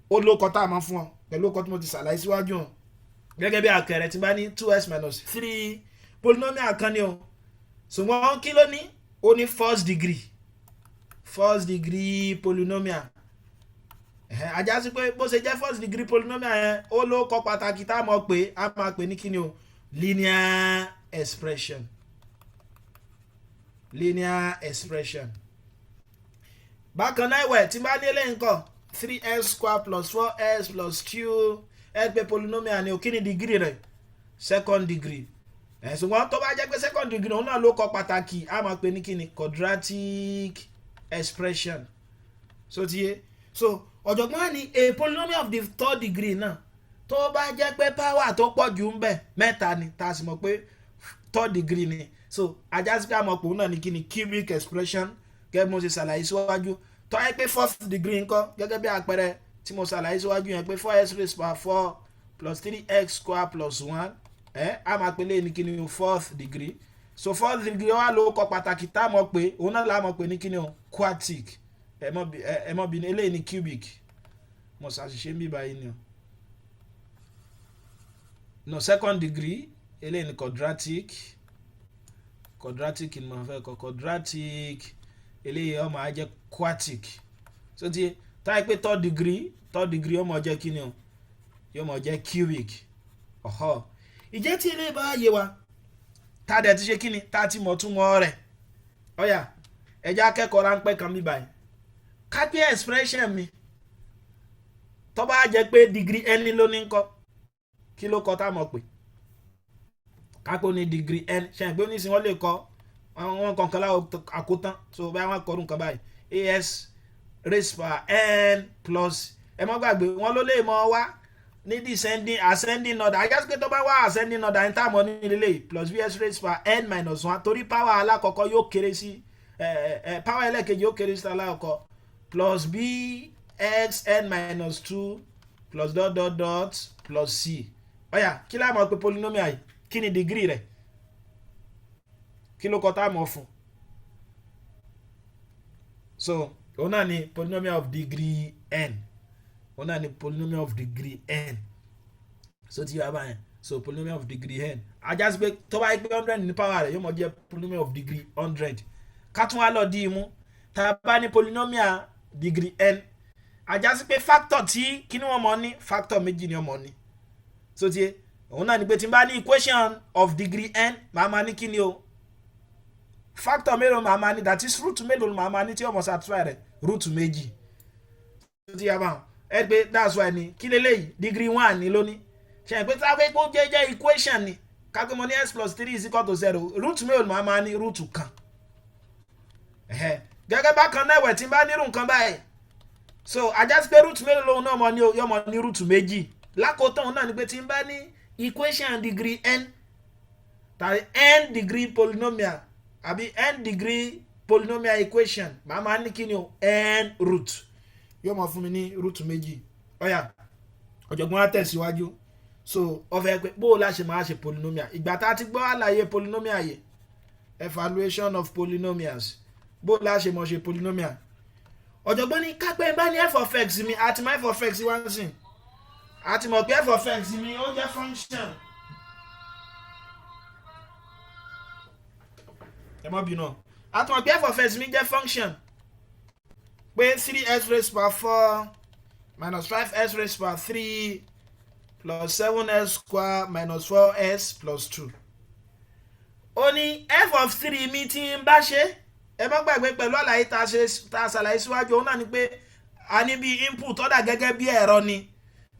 ó lóko tá a máa fún wọn pẹ̀lú ọkọ̀ tí mo ti ṣàlàyé síwájú hàn gẹ́gẹ́ bí àkẹrẹ tí bá ní 2s minus 3 polynomial kan ni o ṣùgbọ́n kí ló ní ó ní first degree polynomial ajá sí pé bó ṣe jẹ́ first degree polynomial yẹn ó lóko pàtàkì tá a mọ̀ pé a máa pè ní kí ni o linear expression bákan náà ìwẹ̀ tí bá ní eléyìí nǹkan 3s square plus 4s plus 2 ẹgbẹ́ polynomial ni òkìní degree rẹ̀ second degree ṣùgbọ́n tó bá jẹ́ pé second degree òun náà ló kọ pàtàkì a máa pè ní kíni quadratic expression so ti yé so ọ̀jọ̀gbọ́n ní a polynomial of the 3rd degree náà tó bá jẹ́ pé power tó pọ̀ jù ń bẹ 3 ni tá a sì mọ̀ pé 3rd degree ni so ajásí pé a mọ̀ pé òun náà ní kíni cubic expression gẹ́gẹ́ bí mo ṣe ṣàlàyé síwájú tó yẹ pé 4th degree ńkọ́ gẹ́gẹ́ bí àpẹẹrẹ tí mo ṣàlàyé síwájú yẹn pé 4s raised power 4 plus 3x square plus 1 a máa pè lé ní kíni 4th degree so 4th degree wà ló kọ pàtàkì tá a mọ̀ pé òun náà la mọ̀ pé ní kíni quartic ẹ mọ̀ bí eléyìí ní cubic mo ṣàṣìṣe ń bí báyìí ni o no second degree eléyìí ní quadratic ni mo fẹ́ kọ quadratic eléyìí ó máa jẹ́ quartic so ti táyé pé 3rd degree ó máa jẹ́ kíni o yóò máa jẹ́ cubic ìjẹ́ tí ilé bá yé wa tá a dẹ̀ ti ṣe kíni tá a ti mọ̀ tún mọ́ rẹ̀ ọ̀yà ẹja akẹ́kọ̀ọ́ ráńpẹ́ kan bí báyìí kápẹ́ expression mi tó bá jẹ́ pé degree n ló ní kọ́ kí ló kọ́ tá a mọ̀ pé kápẹ́ ní degree n ṣe é pé oníṣìí wọ́n lè kọ́ wọn kọ̀ọ̀kan láwọn àkótán so báyìí wọ́n kọ́rù nǹkan báyìí as raised by n plus ẹ mọ́ gbàgbé wọn ló lè mọ́ wá ní descending ascending order àjẹsí pé tó bá wá ascending order ní táàmù ní ilé plus vs raised by n minus 1 torí power alákọ̀ọ́kọ́ yóò kéré sí power ẹlẹ́ẹ̀kejì yóò kéré sí alákọ̀ọ́kọ́ plus bx n minus 2 plus dot dot dot plus c ọ̀yà kí láà mọ̀ pé polynomial yìí kí ni degree rẹ̀ kí ló kọ́ tá a mọ̀ fún so òun náà ni polynomial of degree n òun náà ni polynomial of degree n so ti yà báyẹn so polynomial of degree n ajásí pé tó bá yẹ pé 100 ní power rẹ̀ yóò mọ̀ jẹ́ polynomial of degree 100 ká tún wá lọ di imú tá a bá ní polynomial degree n ajásí pé factor tí kí ni wọ́n mọ̀ ní factor méjì ni wọ́n mọ̀ ní so ti yẹ òun náà ni pé tí n bá ní equation of degree n màá ma ní kí ni o factor mélòó màá ma ní that is root mélòó màá ma ní tí ọmọ satisfy rẹ̀ root méjì so ti yà báwọn ẹ pé that's why ni kí leléyìí degree 1 ni lónìí ṣe é pé tí a fẹ́ kó jẹ́ equation ni kápẹ́ mo ní x plus 3 is equal to 0 root mélòó màá ma ní root kan gẹ́gẹ́ bákan náà ẹ̀wẹ̀ tí n bá nírú nǹkan báyìí so ajásí pé root mélòó lòun náà mọ̀ ní yọmọ ní root méjì lákòótán òun náà ni pé tí n bá ní equation degree n tàbí n degree polynomial àbí n degree polynomial equation màá máa ní kí ni o n root yóò máa fún mi ní root méjì ọ̀yà ọ̀jọ̀gbọ́n á tẹ̀síwájú so ọ̀fẹ́ pé bó o láṣẹ máa ṣe polynomial ìgbà tá a ti gbọ́ àlàyé polynomial yìí evaluation of polynomials bó o láṣẹ máa ṣe polynomial ọ̀jọ̀gbọ́n ní kápẹ́ bá ní f of x mi àti my f of x wá ń sìn àti mọ̀ pé f of x mi ó jẹ́ function ẹ mọ́ bínú àti mọ̀ pé f of x mi jẹ́ function pé 3x raised by 4 minus 5x raised by 3 plus 7x square minus 4x plus 2 ó ní f of 3 mi tí ń bá ṣe ẹ má gbàgbé pẹ̀lú àlàyé tá a ṣàlàyé síwájú òun náà ni pé a ní bí input ọ̀dà gẹ́gẹ́ bí ẹ̀rọ ni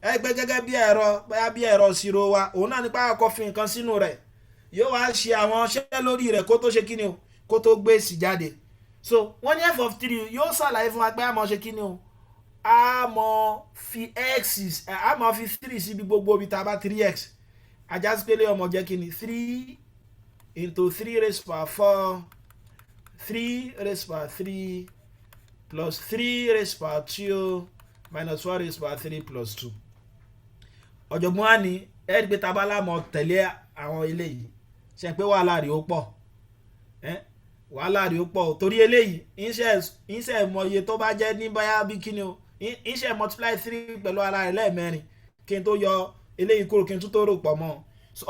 ẹ gbé gẹ́gẹ́ bí ẹ̀rọ bóyá bí ẹ̀rọ ìṣirò wa òun náà ni pé àkọ́kọ́ fi nǹkan sínú rẹ̀ yóò wá ṣe àwọn iṣẹ́ lórí rẹ̀ kó tó ṣe kíni o kó tó gbé èsì jáde so wọ́n ní f of 3 yóò ṣàlàyé fún wa pé a mọ̀ ṣe kíni o a mọ̀ fi x a mọ̀ fi 3 síbi gbogbo ibi tá a bá 3x ajásí pé lé ọmọ jẹ́ kíni 3 into 3 raised by 4 3 raised by 3 plus 3 raised by 2 minus 4 raised by 3 plus 2 ọ̀jọ̀gbọ́n á ní ẹ̀rí pé tabala mọ̀ tẹ̀lé àwọn eléyìí ṣe pé wàhálà rí ó pọ̀ wàhálà rí ó pọ̀ torí eléyìí ìṣe mọ̀ye tó bá jẹ́ ní báyà bí kíni o ìṣe multiply 3 pẹ̀lú ara rẹ̀ lẹ́ẹ̀mẹ́rin kí n tó yọ eléyìí kúrò kí n tún tó rò pọ̀ mọ́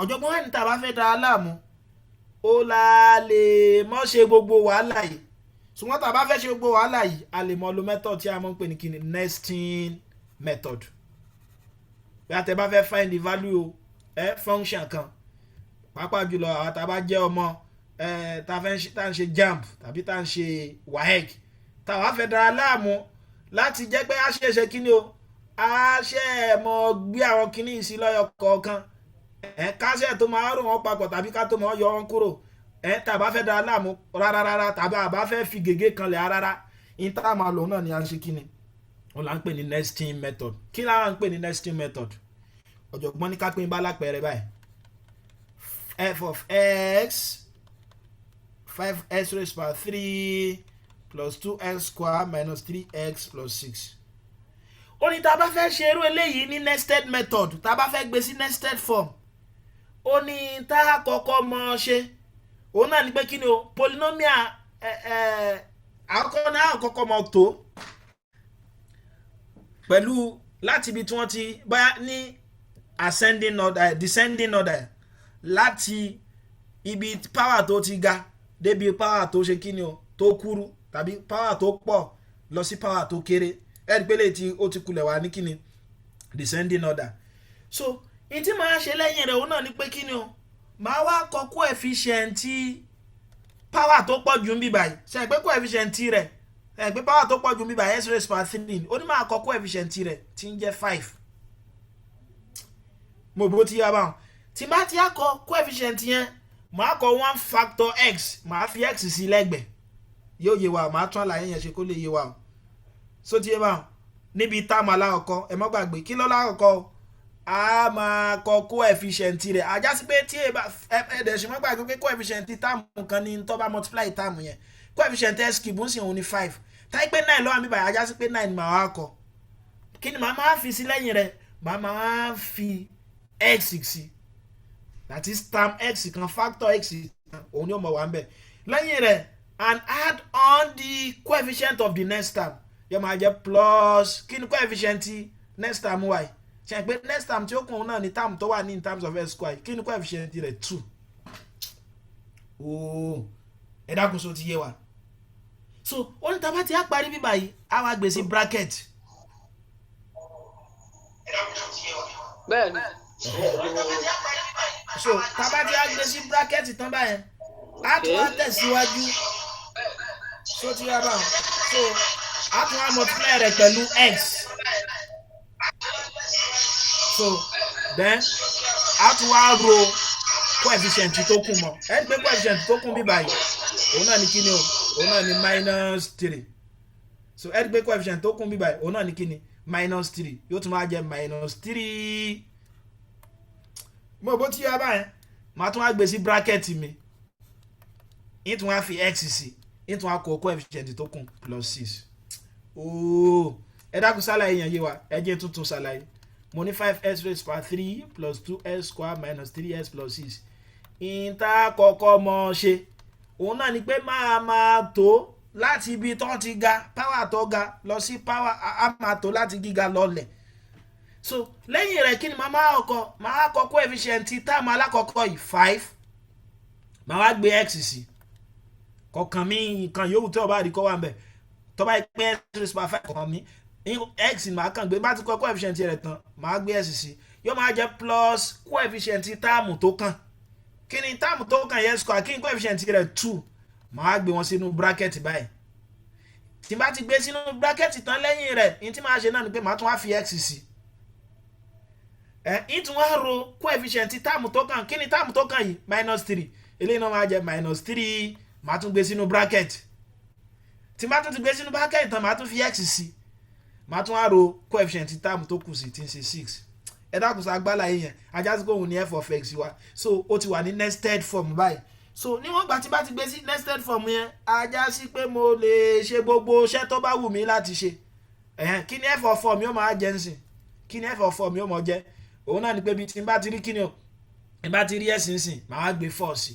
ọ̀jọ̀gbọ́n á ní tàbá fẹ́ da aláàmú ó la lè mọ́ ṣe gbogbo wàhálà yìí ṣùgbọ́n tàbá fẹ́ ṣe gbogbo wàhálà yìí a lè mọ̀ lo method tí a mọ̀ ń pè ní kíni nesting method bí a tẹ bá fẹ́ find the value function kan pàápàá jùlọ àwọn tá a bá jẹ́ ọmọ tá à ń ṣe jamb tàbí tá à ń ṣe waec tá a wá fẹ́ dára láàmú láti jẹ́ pé a ṣe kíni o a ṣe mọ̀ gbé àwọn kíní sí lọ́yọ̀ kọ̀ọ̀kan káṣẹ́ tó máa rò wọ́n papọ̀ tàbí ká tó máa yọ wọn kúrò tàbá fẹ́ dára láàmú rárá tàbí àbá fẹ́ fi gègé kan lẹ̀ rárá ìta máa lò náà ni a ń ṣe kíni wọn là ń pè ní nesting method kí la ń pè ní nesting method ọ̀jọ̀gbọ́n ní ká pín bá lápẹẹrẹ báyìí f of x 5x raised by 3 plus 2x square minus 3x plus 6 ó ní tá a bá fẹ́ ṣe irú eléyìí ní nested method tá a bá fẹ́ gbé sí nested form ó ní tá a kọ́kọ́ mọ̀ ṣe òun náà ní pé kí ni o polynomial àkọ́kọ́ náà kọ́kọ́ mọ̀ tó pẹ̀lú láti ibi tí wọ́n ti bá ní ascending order descending order láti ibi power tó ti ga débi power tó ṣe kí ni o tó kúrú tàbí power tó pọ̀ lọ sí power tó kéré ẹ̀rí pé lè tí ó ti kulẹ̀ wá ní kí ni descending order so in tí màá ṣe lẹ́yìn rẹ̀ òun náà ni pé kí ni o màá wá kọ coefficient power tó pọ̀ jù ń bí báyìí ṣe pé coefficient rẹ̀ pé power tó pọ̀ jù ń bí báyìí x raised power 3 ó ní máa kọ coefficient rẹ̀ tí ń jẹ́ 5 mo bó ti yá báwọn tí bá ti á kọ coefficient yẹn máa kọ 1 factor x máa fi x sí lẹ́gbẹ̀ẹ́ yóò yé wa máa tún àlàyé yẹn ṣe kó lè yé wa so ti yé báwọn níbi táàmù alákọ̀ọ́kọ́ ẹ má gbàgbé kí ló lákọ̀ọ́kọ́ a máa kọ coefficient rẹ̀ ajá sí pé tí ẹ̀ẹ́dẹ̀ ṣe má gbàgbé pé coefficient táàmù kan ní tó bá multiply táàmù yẹn coefficient x cube ń sìn òun ní 5 táyé pé 9 lọ́wọ́ àmì báyìí ajá sí pé 9 máa wá kọ kí ni màá máa fi sí lẹ́yìn rẹ̀ màá máa fi x sí that is term x kan factor x kan òun ni ó mọ̀ wá ń bẹ̀ lẹ́yìn rẹ̀ and add on the coefficient of the next term yóò máa jẹ́ plus kí ni coefficient next term y ṣe pé next term tí ó kún un náà ni term tó wà ní in terms of x square kí ni coefficient rẹ̀ 2 ooo ẹ dákun so ti yé wa so ó ní tàbá tí a parí bíbá yìí a wá gbé sí bracket bẹ́ẹ̀ni so tàbá tí a gbé sí bracket tán báyẹn a tún wá tẹ̀síwájú so ti yá báwọn so a tún wá multiply rẹ̀ pẹ̀lú x so then a tún wá ro coefficient tó kún mọ́ ẹ gbé coefficient tó kún bí báyìí òun náà ní kíni o òun náà ní -3 so ẹ gbé coefficient tó kún bí báyìí òun náà ní kíni -3 yóò tún máa jẹ -3 mo bó ti yá báyẹn màá tún wá gbé sí bracket mi yín tún wá fi x sí yín tún wá kó coefficient tó kún +6 ooo ẹ dákun ṣàlàyé yẹn yé wa ẹ jẹ́ tuntun ṣàlàyé mo ní 5x raised power 3 plus 2x square minus 3x plus 6 ìta kọ́kọ́ mọ̀ ṣe òun náà ni pé máa tó láti ibi tó ti ga power tó ga lọ sí power a máa tó láti gíga lọlẹ̀ so lẹ́yìn rẹ̀ kí ni máa kọ coefficient táàmù alákọ̀ọ́kọ́ yìí 5 máa wá gbé x sí kọ̀ọ̀kan mi nǹkan yòówù tí ọba àdìkọ́ wà ń bẹ̀ tó bá pẹ́ x raised power 5 kọ̀ọ̀kan mi x máa kàn gbé bá ti kọ coefficient rẹ̀ tán máa gbé x sí yóò máa jẹ́ plus coefficient táàmù tó kàn kí ni táàmù tó kàn yẹ square kí ni coefficient rẹ̀ 2 máa gbé wọn sínú bracket báyìí tí bá ti gbé sínú bracket tán lẹ́yìn rẹ̀ ní tí máa ṣe náà ni pé máa tún wá fi x sí ní tí wọ́n á ro coefficient táàmù tó kàn kí ni táàmù tó kàn yìí -3 eléyìí náà máa jẹ́ -3 máa tún gbé sínú bracket tí bá tún ti gbé sínú bracket tán máa tún fi x sí máa tún wá ro coefficient táàmù tó kù sí tí ń ṣe 6 ẹ dákun sọ agbára yẹn ajá sí pé òun ní f of x wa so ó ti wà ní nested form báyìí so níwọ̀n gbà tí bá ti gbé sí nested form yẹn ajá sí pé mo lè ṣe gbogbo iṣẹ́ tó bá wù mí láti ṣe kí ni f of form yóò máa jẹ́ nsìn kí ni f of form yóò máa jẹ́ òun náà ni pé bí tí n bá ti rí kí ni o n bá ti rí s nsìn máa wá gbé 4 sí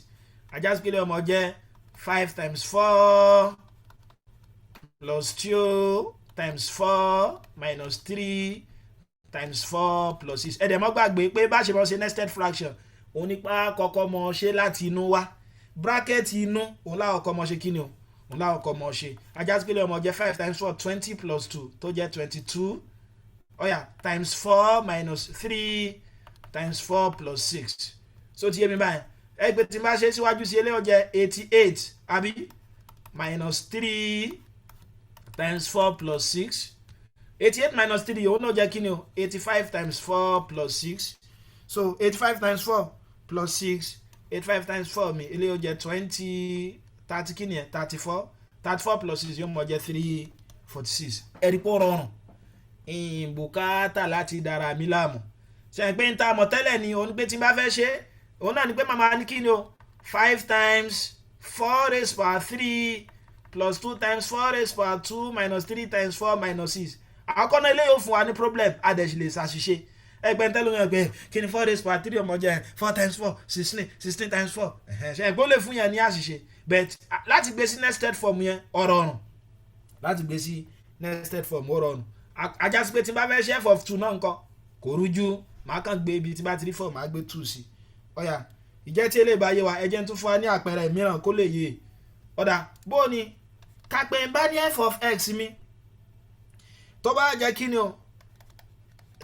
ajá sí pé lè máa jẹ́ 5 times 4 plus 2 times 4 minus 3 times 4 plus 6 ẹ̀dẹ̀ mọ́ gbàgbé pé bá ṣe mọ́ ṣe nested fraction òun nípa kọ́kọ́ mọ́ ṣe láti inú wá bracket inú òun láwọn kọ́ mọ́ ṣe kí ni o òun láwọn kọ́ mọ́ ṣe ajá sí pé lè mọ́ jẹ́ 5 times 4 20 plus 2 tó jẹ́ 22 ọ̀yà times 4 minus 3 times 4 plus 6 so ti yé mi báyìí ẹ pé tí n bá ṣe síwájú sí eléyìí ó jẹ́ 88 àbí minus 3 times 4 plus 6 88 minus 3 òun náà jẹ́ kí ni o 85 times 4 plus 6 so 85 times 4 plus 6 85 times 4 mi eléyìí ó jẹ́ 20 30 kí ni ẹ̀ 34 plus 6 yóò mọ̀ jẹ́ 346 ẹ̀rí pọ̀ rọrùn ìbùkátà láti dára mi láàmú ṣe pé n ta mọ̀ tẹ́lẹ̀ ni òun pé tí n bá fẹ́ ṣe òun náà ni pé màmá ní kí ni o 5 times 4 raised power 3 plus 2 times 4 raised power 2 minus 3 times 4 minus 6 àkọ́kọ́ náà ilé yóò fún wa ní problem adẹ̀sí lè ṣàṣìṣe ẹgbẹ́ ntẹ́lu yẹn pé kí ni 4 raised power 3 ọmọ jẹ́ 4 times 4 16 times 4 ṣe ẹgbẹ́ ó lè fún yẹn ní àṣìṣe but láti gbé sí nested form yẹn ọ̀rọ̀ ọ̀rùn láti gbé sí nested form ọ̀rọ̀ ọ̀rùn ajá sí pé tí n bá fẹ́ ṣe f of 2 náà nǹkan kò rújú màá kàn gbé ibi tí bá ti rí 4 màá gbé 2 sí ọ̀yà ìjẹ́ tí eléyìí bá yé wa ẹjẹ́ tún fún wa ní àpẹẹrẹ mìíràn kó lè yé ọ̀dà bó ni kápẹ́ bá ní f of x mi tó bá jẹ́ kí ni o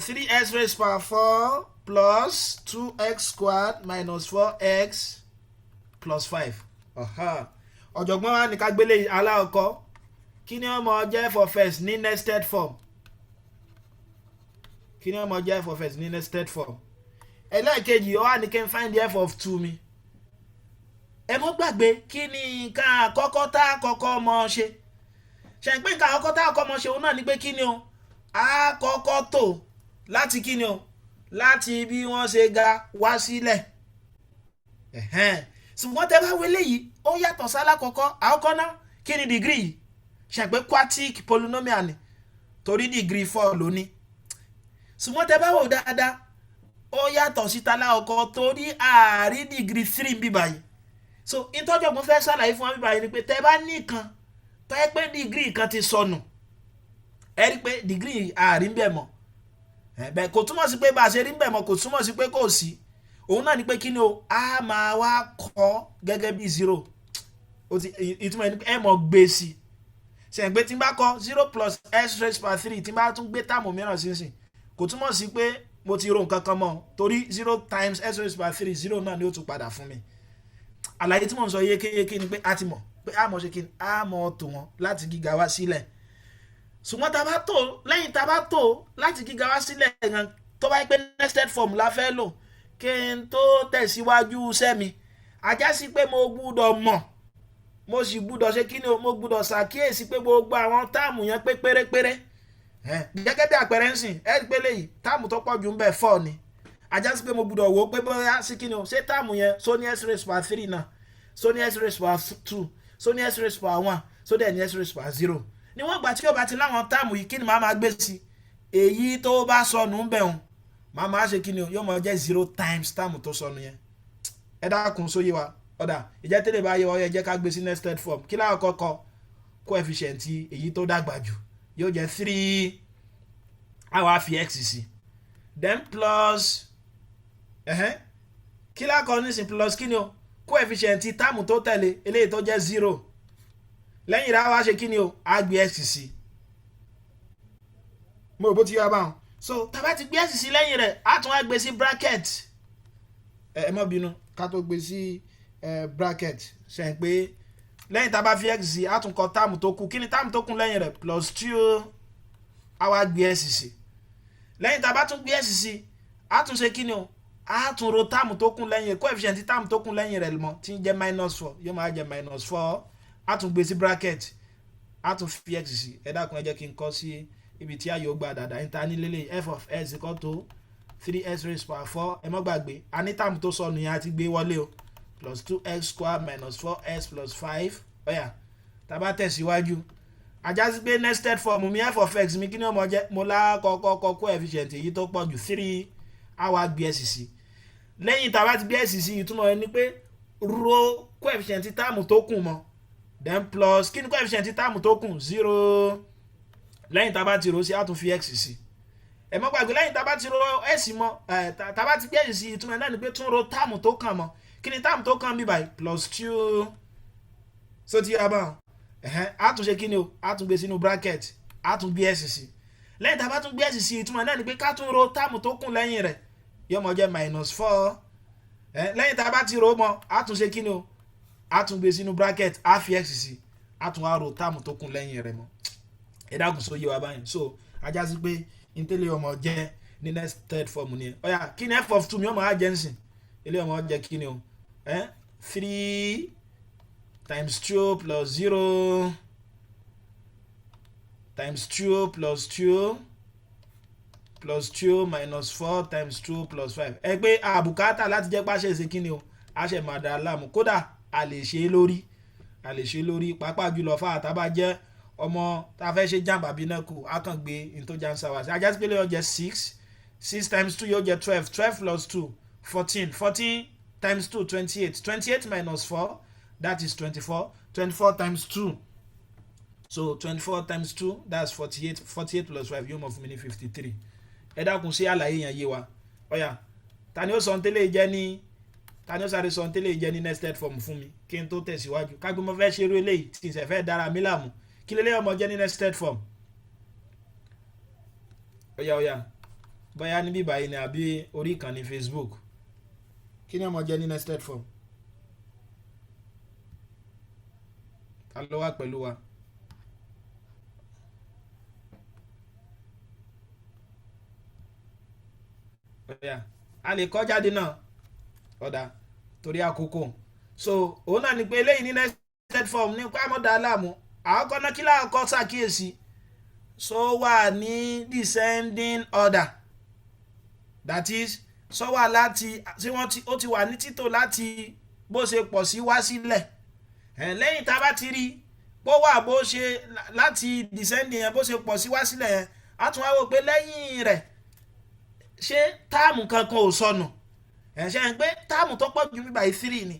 3x raised power 4 plus 2x squared minus 4x plus 5 ọ̀jọ̀gbọ́n wa ní ká gbélé aláọkọ́ kí ni ó máa jẹ́ f of x ní nested form kí ni ó máa jẹ́ f of x ní nested form. ẹlẹ́ẹ̀kejì ó wà ní kí n find the f of 2 mi. ẹ mọ́ gbàgbé kí ni nǹkan àkọ́kọ́ tá a kọ́kọ́ mọ̀ ṣe ṣe pé nǹkan àkọ́kọ́ tá a kọ́kọ́ mọ̀ ṣe òun náà ni pé kí ni o a kọ́kọ́ tò láti kí ni o láti bí wọ́n ṣe ga wá sílẹ̀. ṣùgbọ́n tẹ́ bá wọlé yìí ó yàtọ̀ sálá àkọ́kọ́ náà kí ni degree yìí ṣe pé quartic polynomial ni torí degree 4 ló ní. ṣùgbọ́n tẹ́ bá wò dáadáa ó yàtọ̀ sí tálá ọkọ̀ torí ààrí degree 3 bí báyìí. so ìtọ́jọ́ mo fẹ́ ṣàlàyé fún wa bí báyìí ni pé tẹ́ bá nìkan tó yẹ pé degree kan ti sọnù ẹ rí pé degree ààrí ń bẹ̀ mọ́ bẹ́ẹ̀ kò túmọ̀ sí pé bá a ṣe rí ń bẹ̀ mọ́ kò túmọ̀ sí pé kò sí òun náà ni pé kí ni o a máa wá kọ́ gẹ́gẹ́ bí 0 ìtumọ̀ ẹni ẹ mọ̀ gbé sí i ṣe pé tí n bá kọ 0 plus s raised by 3 tí n bá tún gbé táàmù mìíràn sínsìn kò túmọ̀ sí pé mo ti ro nǹkan kan mọ́ torí 0 times s raised by 3 0 náà ni ó tún padà fún mi. àlàyé tí mò ń sọ yékéyéké ni pé a ti mọ̀ pé a mọ̀ ṣe kí ni a mọ̀ tò wọ́n láti gíga wá sílẹ̀. ṣùgbọ́n tá a bá tò lẹ́yìn tá a bá tò láti gíga wá sílẹ̀ gan tó bá yẹ pé nested form la fẹ́ lò kí n tó tẹ̀síwájú sẹ́mi ajá sí pé mo gbúdọ̀ mọ̀ mo sì gbúdọ̀ ṣe kí ni o mo gbúdọ̀ ṣàkíyèsí pé gbogbo àwọn táàmù yẹn pé pérépéré gẹ́gẹ́ bí àpẹẹrẹ ń sìn ẹ́ rí pé léyìí táàmù tó pọ̀ jù ń bẹ̀ 4 ni ajá sí pé mo gbúdọ̀ wò ó pé bóyá sí kí ni o ṣé táàmù yẹn so ní s raised by 3 náà so ní s raised by 2 so ní s raised by 1 so dẹ̀ ní s raised by 0 níwọ̀n ìgbà tí yóò bá ti láwọn táàmù yìí kí ni màá máa gbé sí èyí tó bá sọnù ń bẹ̀ hùn màá máa ṣe kí ni o yóò máa jẹ́ 0 times táàmù tó sọnù yẹn ẹ dákun sóyè wa ọ̀dà ìjẹ́ tẹ́lẹ̀ bá yẹ wọ́n yẹ jẹ́ ká gbé sí nested form kí láwọn kọ́kọ́ coefficient èyí tó dàgbà jù yóò jẹ́ 3 àwa fi x sí then plus kí lákọ̀ nísìn plus kí ni o coefficient táàmù tó tẹ̀lé eléyìí tó jẹ́ 0 lẹ́yìn rẹ̀ àwa ṣe kí ni o á gbé x sí mo rò bó ti yọ abáwọn so tá bá ti gbé x sí lẹ́yìn rẹ̀ á tún wá gbé sí bracket ẹ mọ́ bínú ká tó gbé sí bracket ṣe pé lẹ́yìn tá a bá fi x sí a tún kọ táàmù tó kù kí ni táàmù tó kù lẹ́yìn rẹ̀ plus 2 a wá gbé s sí lẹ́yìn tá a bá tún gbé s sí a tún ṣe kí ni o a tún ro táàmù tó kù lẹ́yìn coefficient táàmù tó kù lẹ́yìn rẹ̀ mọ́ tí ń jẹ́ -4 yóò máa jẹ́ -4 a tún gbé sí bracket a tún fi x sí ẹ dákun ẹ jẹ́ kí n kọ sí ibi tí a yóò gbà dáadáa níta ní lélẹ̀ f of x equal to 3s raised by 4 ẹ mọ́ gbàgbé a ní táàmù tó sọnù yẹn a ti gbé wọlé o plus 2x squared minus 4s plus 5 ọ̀yà tá bá tẹ̀síwájú ajá sí pé nested form mi f of x mi kí ni ọmọ jẹ́ mo lákọ̀ọ́kọ́ coefficient èyí tó pọ̀ jù 3 àwa gbé s sí lẹ́yìn tá bá ti gbé s sí ìtumọ̀ ẹni pé ro coefficient táàmù tó kù mọ́ then plus kí ni coefficient táàmù tó kù 0 lẹ́yìn tá bá ti ro sí a tún fi x sí ẹ mọ́ gbàgbé lẹ́yìn tá bá ti ro s mọ́ tá bá ti gbé s sí ìtumọ̀ náà ni pé tún ro táàmù tó kàn mọ́ kí ni táàmù tó kàn bí báyìí plus 2 so ti yá báwọn a tún ṣe kí ni o a tún gbé sínú bracket a tún gbé s sí lẹ́yìn tá a bá tún gbé s sí ìtumọ̀ náà ni pé ká tún ro táàmù tó kùn lẹ́yìn rẹ̀ yóò mọ̀ jẹ́ -4 lẹ́yìn tá a bá ti ro mọ́ a tún ṣe kí ni o a tún gbé sínú bracket a fi x sí a tún wá ro táàmù tó kùn lẹ́yìn rẹ̀ mọ́ ẹ dákun sóyè wa báyìí so ajá sí pé ìtẹ́lẹ̀ ọmọ jẹ́ ní nested form ni ẹ ọ̀yà kí ni f of 2 mi ọmọ agency ilé ọmọ jẹ́ kí ni o 3 times 2 plus 0 times 2 plus 2 plus 2 minus 4 times 2 plus 5 ẹ pé àbùkátà láti jẹ́ pàṣẹ ṣe kí ni o a ṣe máa dá láàmú kódà a lè ṣe lórí pàápàá jùlọ fáwọn àtàbà jẹ́ ọmọ tá a fẹ́ ṣe jàǹbá bí náà kù á kàn gbé in tó já ń sáwà sí ajá sí pé lè yọ jẹ́ 6 times 2 yóò jẹ́ 12 plus 2 14 times 2 28 minus 4 that is 24 times 2 so 24 times 2 that's 48 plus 5 yóò mọ̀ fún mi ní 53 ẹ dákun sí àlàyé yẹn yé wa ọ̀yà ta ni ó sọ tẹ́lẹ̀ jẹ́ ní ta ni ó sáré sọ tẹ́lẹ̀ jẹ́ ní nested form fún mi kí n tó tẹ̀síwájú kágbé mo fẹ́ ṣe eré eléyìí tí n sì fẹ́ dára mi láàmú kí lélẹ́yìn ọmọ jẹ́ ní nested form ọ̀yà bóyá níbí báyìí ni àbí orí ìkànnì Facebook kí ni ọmọ jẹ́ ní nested form ta ló wà pẹ̀lú wa. A lè kọ́ jáde náà ọ̀dà torí àkókò so òun náà ni pé eléyìí ní nested form ní pàmòdà aláàmú àkọ́kọ́ náà kí láàkọ́ ṣàkíyèsí so wà ní descending order that is so wà láti tí ó ti wà ní títò láti bó ṣe pọ̀ sí wá sílẹ̀ lẹ́yìn tá a bá ti rí bó wà bó ṣe láti descending yẹn bó ṣe pọ̀ sí wá sílẹ̀ yẹn á tún wá wò pé lẹ́yìn rẹ̀ ṣé táàmù kankan ò sọnù ṣe ń pé táàmù tó pọ̀ jù bíbá 3 ni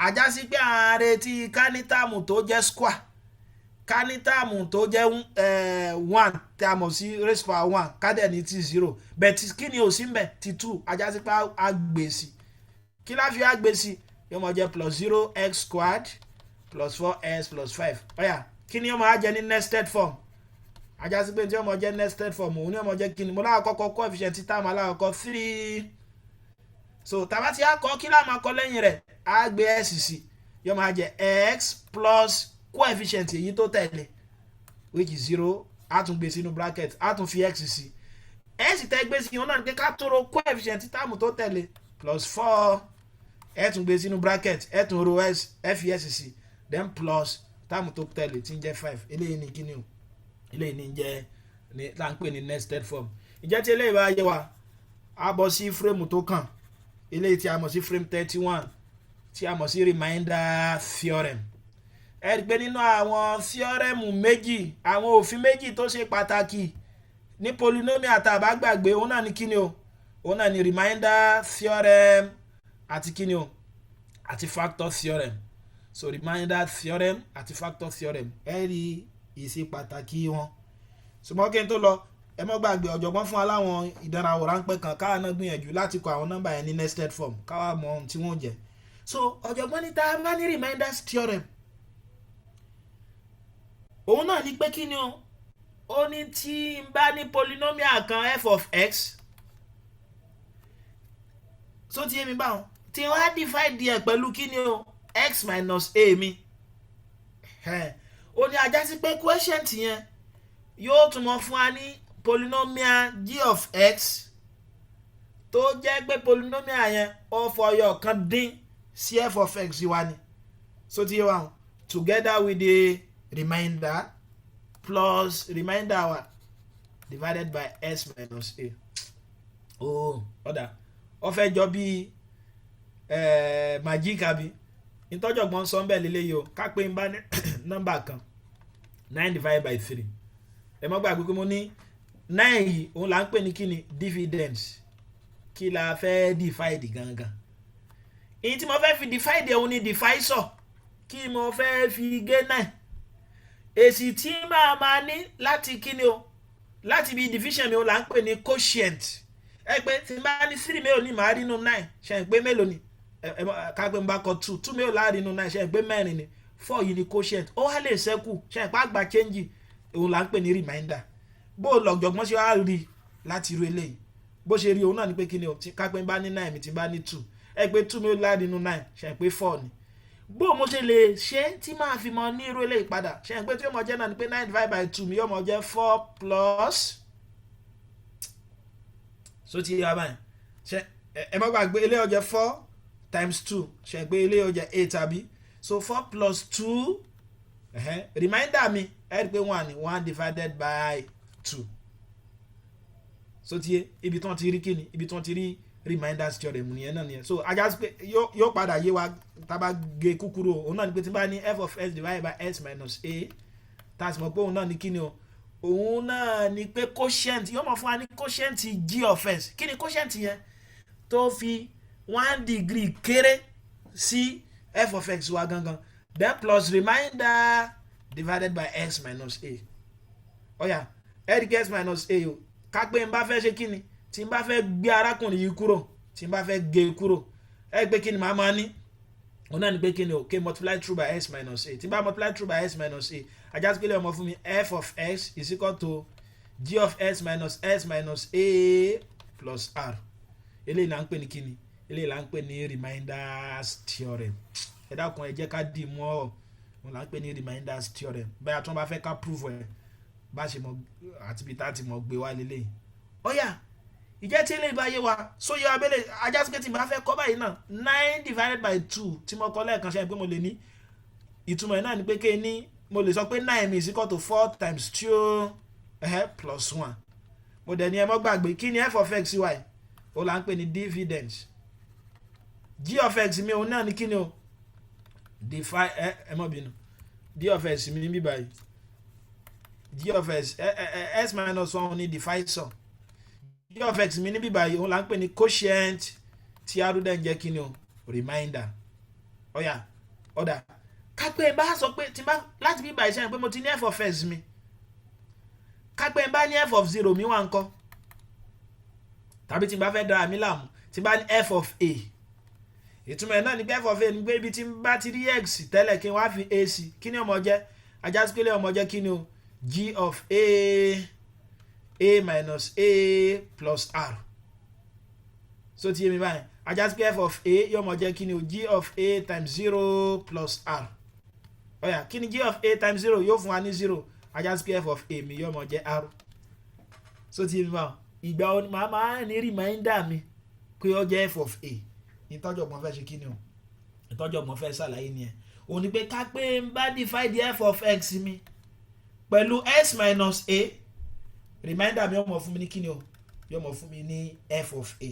àjá sí pé ààrẹ tí ká ní táàmù tó jẹ́ square ká ní táàmù tó jẹ́ 1 tí a mọ̀ sí raised power 1 ká dẹ̀ ní ti 0 bẹ́ẹ̀ tí kí ni ò sí mbẹ̀ ti 2 àjá sí pé a gbé sí kí láfi a gbé sí yóò mọ̀ jẹ́ plus 0x squared plus 4s plus 5 ọ̀yà kí ni yóò máa jẹ́ ní nested form ajá sí pé tí ọmọ jẹ́ nested form òun ní ọmọ jẹ́ kí ni mo láàkọ́kọ́ coefficient táàmù aláàkọ́kọ́ 3 so tàbá tí a kọ́ kí láà máa kọ́ lẹ́yìn rẹ̀ a gbé s sí yóò máa jẹ́ x plus coefficient èyí tó tẹ̀lé which is 0 a tún gbé sínú bracket a tún fi x sí s tẹ́ gbé sí òun náà ní pé ká tó ro coefficient táàmù tó tẹ̀lé plus 4 ẹ tún gbé sínú bracket ẹ tún ro s ẹ fi s sí then plus táàmù tó tẹ̀lé tí ń jẹ́ 5 eléyìí ní kíni o eléyìí ní jẹ́ ní là ń pè ní nested form ìjẹ́ tí eléyìí bá yé wa a bọ́ sí frame tó kàn eléyìí tí a mọ̀ sí frame 31 tí a mọ̀ sí reminder theorem ẹ rí pé nínú àwọn theorem méjì àwọn òfin méjì tó ṣe pàtàkì ní polynomial tàbá gbàgbé òun náà ní kíni o òun náà ní reminder theorem àti kíni o àti factor theorem so reminder theorem àti factor theorem ẹ rí ìṣe pàtàkì wọn ṣùgbọ́n kí n tó lọ ẹ mọ́ gbàgbé ọ̀jọ̀gbọ́n fún aláwọn ìdánrawò ráńpẹ́ kan káwa náà gbìyànjú láti kọ àwọn nọ́mbà yẹn ní nested form káwa mọ ohun tí wọ́n jẹ́ so ọ̀jọ̀gbọ́n ní tá a bá ní reminders theorem òun náà ní pé kí ni ó ní tí n bá ní polynomial kan f of x so ti yé mi báwọn tí wọ́n á divide ẹ̀ pẹ̀lú kí ni x minus a mi ó ní ajá sí pé quotient yẹn yóò tún mọ fún wa ní polynomial g of x tó jẹ́ pé polynomial yẹn ó fọyọ̀ kan dín sí f of x wa ni so ti yé wa together with the remainder plus remainder wa divided by s minus a ọ̀dà ó fẹ́ jọ bí magic àbí ìtọ́jọ̀gbọ́n sọ ń bẹ̀ lélẹ́yìí o ká pé ń bá nọ́mbà kan 9 divided by 3 ẹ mọ́ gbàgbé pé mo ní 9 yìí òun là ń pè ní kíni dividends kí la fẹ́ divide gangan èyí tí mo fẹ́ fi divide òun ni divisor kí mo fẹ́ fi gé 9 èsì tí máa ní láti kíni o láti bí division mi òun là ń pè ní quotient ẹ pé tí n bá ní 3 mélòó ni màá rí nínú 9 ṣe é pé mélòó ni ká pé n bá kọ 2 mélòó láàrin nínú 9 ṣe é pé mẹ́rin ni 4 yìí ni quotient ó wá lè ṣẹ́kù ṣe é pé àgbà change òun là ń pè ní reminder bó o lọ́jọ̀gbọ́n ṣe wá rí láti ru eléyìí bó ṣe rí òun náà ni pé kí ni o ká pé n bá ní 9 mi tí n bá ní 2 ẹ pé 2 mélòó láàrin nínú 9 ṣe é pé 4 ni bó o mo ṣe lè ṣe tí máa fi mọ ní irú eléyìí padà ṣe é pé tí yóò mọ jẹ́ náà ni pé 9 divided by 2 mi yóò mọ jẹ́ 4 plus so ti yá báyìí ṣe ẹ má gbàgbé eléyìí ó jẹ́ 4 times 2 ṣe é pé eléyìí ó jẹ́ 8 àbí so 4 plus 2 reminder mi ẹ rí i pé 1 ni 1 divided by 2 so ti yé ibi tí wọ́n ti rí kíni ibi tí wọ́n ti rí reminders theorem nìyẹn náà nìyẹn so ajá sí pé yóò padà yé wa tábà gé kúkúrú òun náà ni pé tí bá ní f of s divided by s minus a tá a sì mọ̀ pé òun náà ni kíni o òun náà ni pé quotient yóò mọ̀ fún wa ní quotient g of s kí ni quotient yẹn tó fi 1 degree kéré sí f of x wa gangan then plus remainder divided by s minus a ọ̀yà s minus a o ká pé n bá fẹ́ ṣe kí ni tí n bá fẹ́ gbé arákùnrin yìí kúrò tí n bá fẹ́ gé kúrò ẹ pé kí ni màá máa ní òun náà ni pé kí ni o k multiply through by s minus a tí n bá multiply through by s minus a ajá sí pé lè ọmọ fún mi f of x is equal to g of s minus a plus r eléyìí là ń pè ní kí ni eléyìí là ń pè ní reminders theorem ẹ dákun ẹ jẹ́ ká dì mọ́ wọn là ń pè ní reminders theorem bẹ́ẹ̀ tí wọ́n bá fẹ́ ká prove ẹ̀ bá ṣe mọ àti bí tá ti mọ gbé wá lélẹ́yìn. ọ̀yà ìjẹ́ tí eléyìí bá yé wa sóyè abẹ́lẹ̀ ajásíkẹ́ tí màá fẹ́ kọ́ báyìí náà 9 divided by 2 tí mo kọ́ lẹ́ẹ̀kan ṣe pé mo lè ní ìtumọ̀ ẹ̀ náà ni pé kéè ní mo lè sọ pé 9 is equal to 4 times 2 plus 1. mo dẹ̀ ní ẹ mọ́ gbàgbé kí ni f of x y ó là ń pè ní dividends. g of x mi òun náà ni kí ni o ẹ mọ́ bínú d of x mi bí báyìí g of x s minus 1 ní divisor. g of x mi ní bí báyìí òun là ń pè ní quotient tí arúdẹ̀ ń jẹ́ kí ni o reminder. ọ̀dà kápẹ́ bá sọ pé tí n bá láti bí báyìí sẹ́yìn pé mo ti ní f of x mi kápẹ́ bá ní f of 0 mi wá ń kọ́ tàbí tí n bá fẹ́ dára mi láàmú tí n bá ní f of a ìtumọ̀ ẹ̀ náà ni pé f of a ni pé ibi tí n bá ti rí x tẹ́lẹ̀ kí n wá fi a sí kí ni ọmọ jẹ́ ajásíkélé ọmọ jẹ́ kí ni o g of a minus a plus r. so ti yé mi báyìí ajásíkélé f of a yóò mọ jẹ́ kí ni o g of a times 0 plus r. ọ̀yà kí ni g of a times 0 yóò fún wa ní 0 ajásíkélé f of a mi yóò mọ jẹ́ r. so ti yé mi báyìí ìgbà wo ni màá máa ní reminder mi pé ó jẹ́ f of a ìtọ́jú ọmọ fẹ́ ṣe kí ni o ìtọ́jú ọmọ fẹ́ ṣàlàyé ni ẹ̀ òun ni pé ká pé n bá divide f of x mi pẹ̀lú s minus a reminder mi yóò mọ̀ fún mi ní kí ni o yóò mọ̀ fún mi ní f of a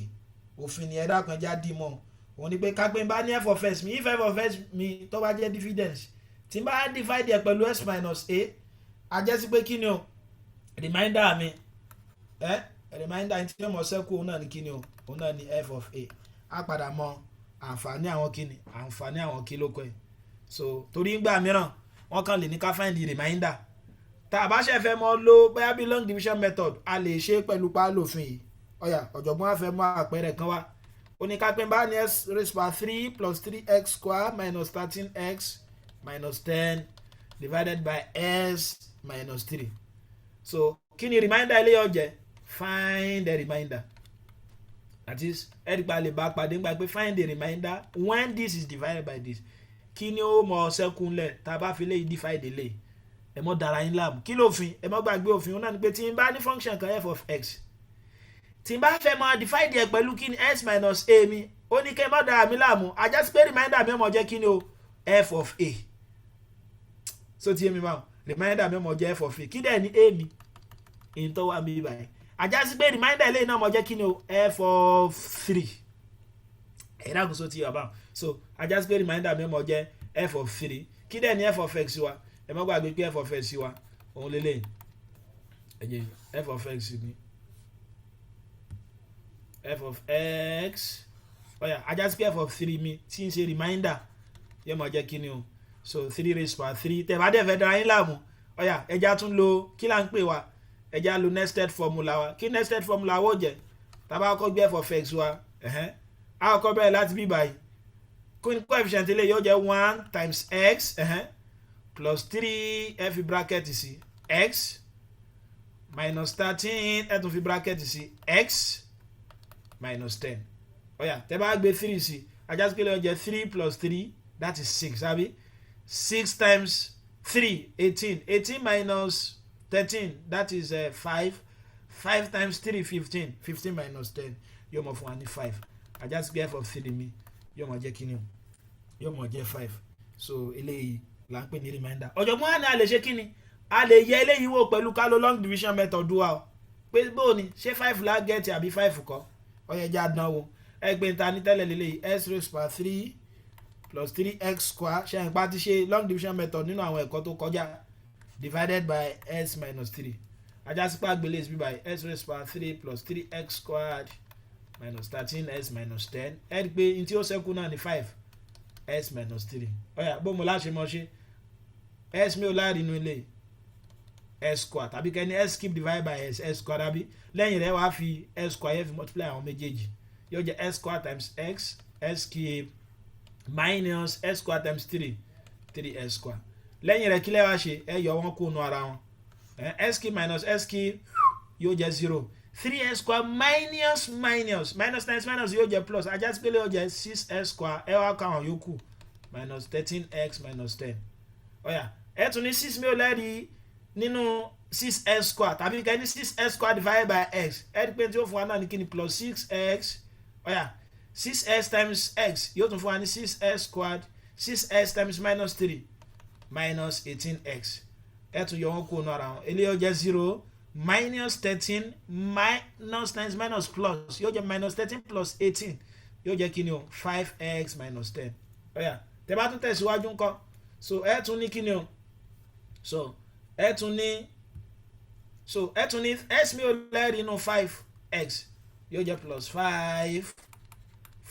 òfin ni ẹ̀dá kan já dì mọ́ òun ni pé ká pé n bá ní f of x mi if f of x mi tó bá jẹ́ dividends tí n bá divide ẹ̀ pẹ̀lú s minus a jẹ́ sí pé kí ni o reminder mi reminder tí yóò mọ̀ sẹ́kù òun náà ni kí ni o òun náà ni f of a á padà mọ àǹfààní àwọn kíni àǹfààní àwọn kí ló kọ́ ẹ̀. so torí ìgbà mìíràn wọ́n kàn lè ní ká find the remainder tá a bá ṣe fẹ́ mọ́ lo bóyá bí long division method a lè ṣe pẹ̀lú pálòfin yìí. ọ̀jọ̀gbọ́n á fẹ́ mú àpẹẹrẹ kan wá ó ní ká pín bá ní s raised by 3 plus 3x square minus 13x minus 10 divided by s minus 3. so kí ni remainder ilé ọ̀jẹ̀ find the remainder. That is ẹ̀rípa lè bá pàdé ńgbà pé find the remainder when this is divided by this. kí ni ó mọ ṣẹ́kúnlẹ̀ tá a bá fi lè divide lè ẹ mọ́ dára yín láàmú kí lófin ẹ mọ́ gbàgbé òfin náà ni pé tí n bá ní function kan f of x tí n bá fẹ́ mọ divide ẹ̀ pẹ̀lú kí ni s minus a mi ó ní kí ẹ mọ́ dára mi láàmú ajá sí pé remainder mi mọ̀ jẹ́ kí ni o f of a. so ti yé mi báwọn remainder mi mọ̀ jẹ́ f of a kí dẹ̀ ni a mi èyí tó wà mí báyìí ajá sí pé reminder eléyìí náà mọ̀ jẹ́ kí ni o f of 3 ẹ̀rọ àgùnso ti yọ̀ báwọn so ajá sí pé reminder mi mọ̀ jẹ́ f of 3 kí dẹ̀ ni f of x wa ẹ má gbàgbé pé f of x wa òun lélẹ̀ ẹ̀jẹ̀ f of x ni f of x ọ̀yà ajá sí pé f of 3 mi tí ń ṣe reminder yẹ mọ̀ jẹ́ kí ni o so 3 raised by 3 tẹ̀ bá dẹ̀ fẹ́ dára yín láàmú ọ̀yà ẹja tún lo kí là ń pè wá ẹja lo nested formula wa kí nested formula wọ́n jẹ́ tàbá kọ́ gbé f of x wa a kọ́ bẹ̀rẹ̀ láti bí báyìí coefficient ilé yóò jẹ́ 1 times x plus 3 ẹ fi bracket sí x minus 13 ẹ tún fi bracket sí x minus 10 ọ̀yà tẹ́ bá gbé 3 sí ajá sí pé lè jẹ́ 3 plus 3 that is 6 àbí 6 times 3 18 minus 13 that is 5 times 3 15 minus 10 yóò mọ̀ fún wa ní 5 ajá sí pé f of 3 mi yóò mọ̀ jẹ́ kíni o yóò mọ̀ jẹ́ 5 so eléyìí là ń pè ní reminder. ọ̀jọ̀gbọ́n á ní a lè ṣe kíni a lè yẹ eléyìí wò pẹ̀lú ká ló long division method wa o pé bóò ni ṣé 5 la get àbí 5 kọ́ ọ̀yẹ̀jẹ̀ àdánwò ẹgbẹ́ ta ní tẹ́lẹ̀ lélẹ́yìí s raised by 3 plus 3x square ṣe àyìnpá ti ṣe long division method nínú àwọn ẹ̀kọ́ tó kọjá divided by s minus 3 ajásípá gbélé is bí by s raised by 3 plus 3x squared minus 13s minus 10 ẹ rí i pé n tí ó ṣẹ́kù náà ní 5 s minus 3 ọ̀yà bó mo láṣẹ mọ́ ṣe s mi ò láàrin inú ilé s square tàbí kẹ́ni s keep divided by s square tàbí lẹ́yìn rẹ̀ wàá fi s square yẹn fi multiply àwọn méjèèjì yóò jẹ́ s square times x s cube minus s square times 3 s square lẹ́yìn rẹ̀ kí lẹ́ wá ṣe ẹ yọ wọn kó nu ara wọn s cube minus s cube yóò jẹ́ 0 3s square minus times minus yóò jẹ́ plus ajá sí pé yóò jẹ́ 6s square ẹ wá ká àwọn yòókù minus 13x minus 10 ọ̀yà ẹ tún ní 6 mi ò lẹ́rìí nínú 6x square tàbí kẹ́ ní 6x square divided by x ẹ rí pé tí ó fún wa náà ní kí ni plus 6x ọ̀yà 6x times x yóò tún fún wa ní 6x squared 6x times minus 3 minus 18x ẹ tún yọ wọn kó nù ara wọn eléyìí ó jẹ́ 0 minus 13 minus times minus plus yóò jẹ́ minus 13 plus 18 yóò jẹ́ kí ni o 5x minus 10 ọ̀yà tẹ́ bá tún tẹ̀síwájú ńkọ́ so ẹ tún ní kí ni o so ẹ tún ní x mi ò lẹ́rìí nínú 5x yóò jẹ́ plus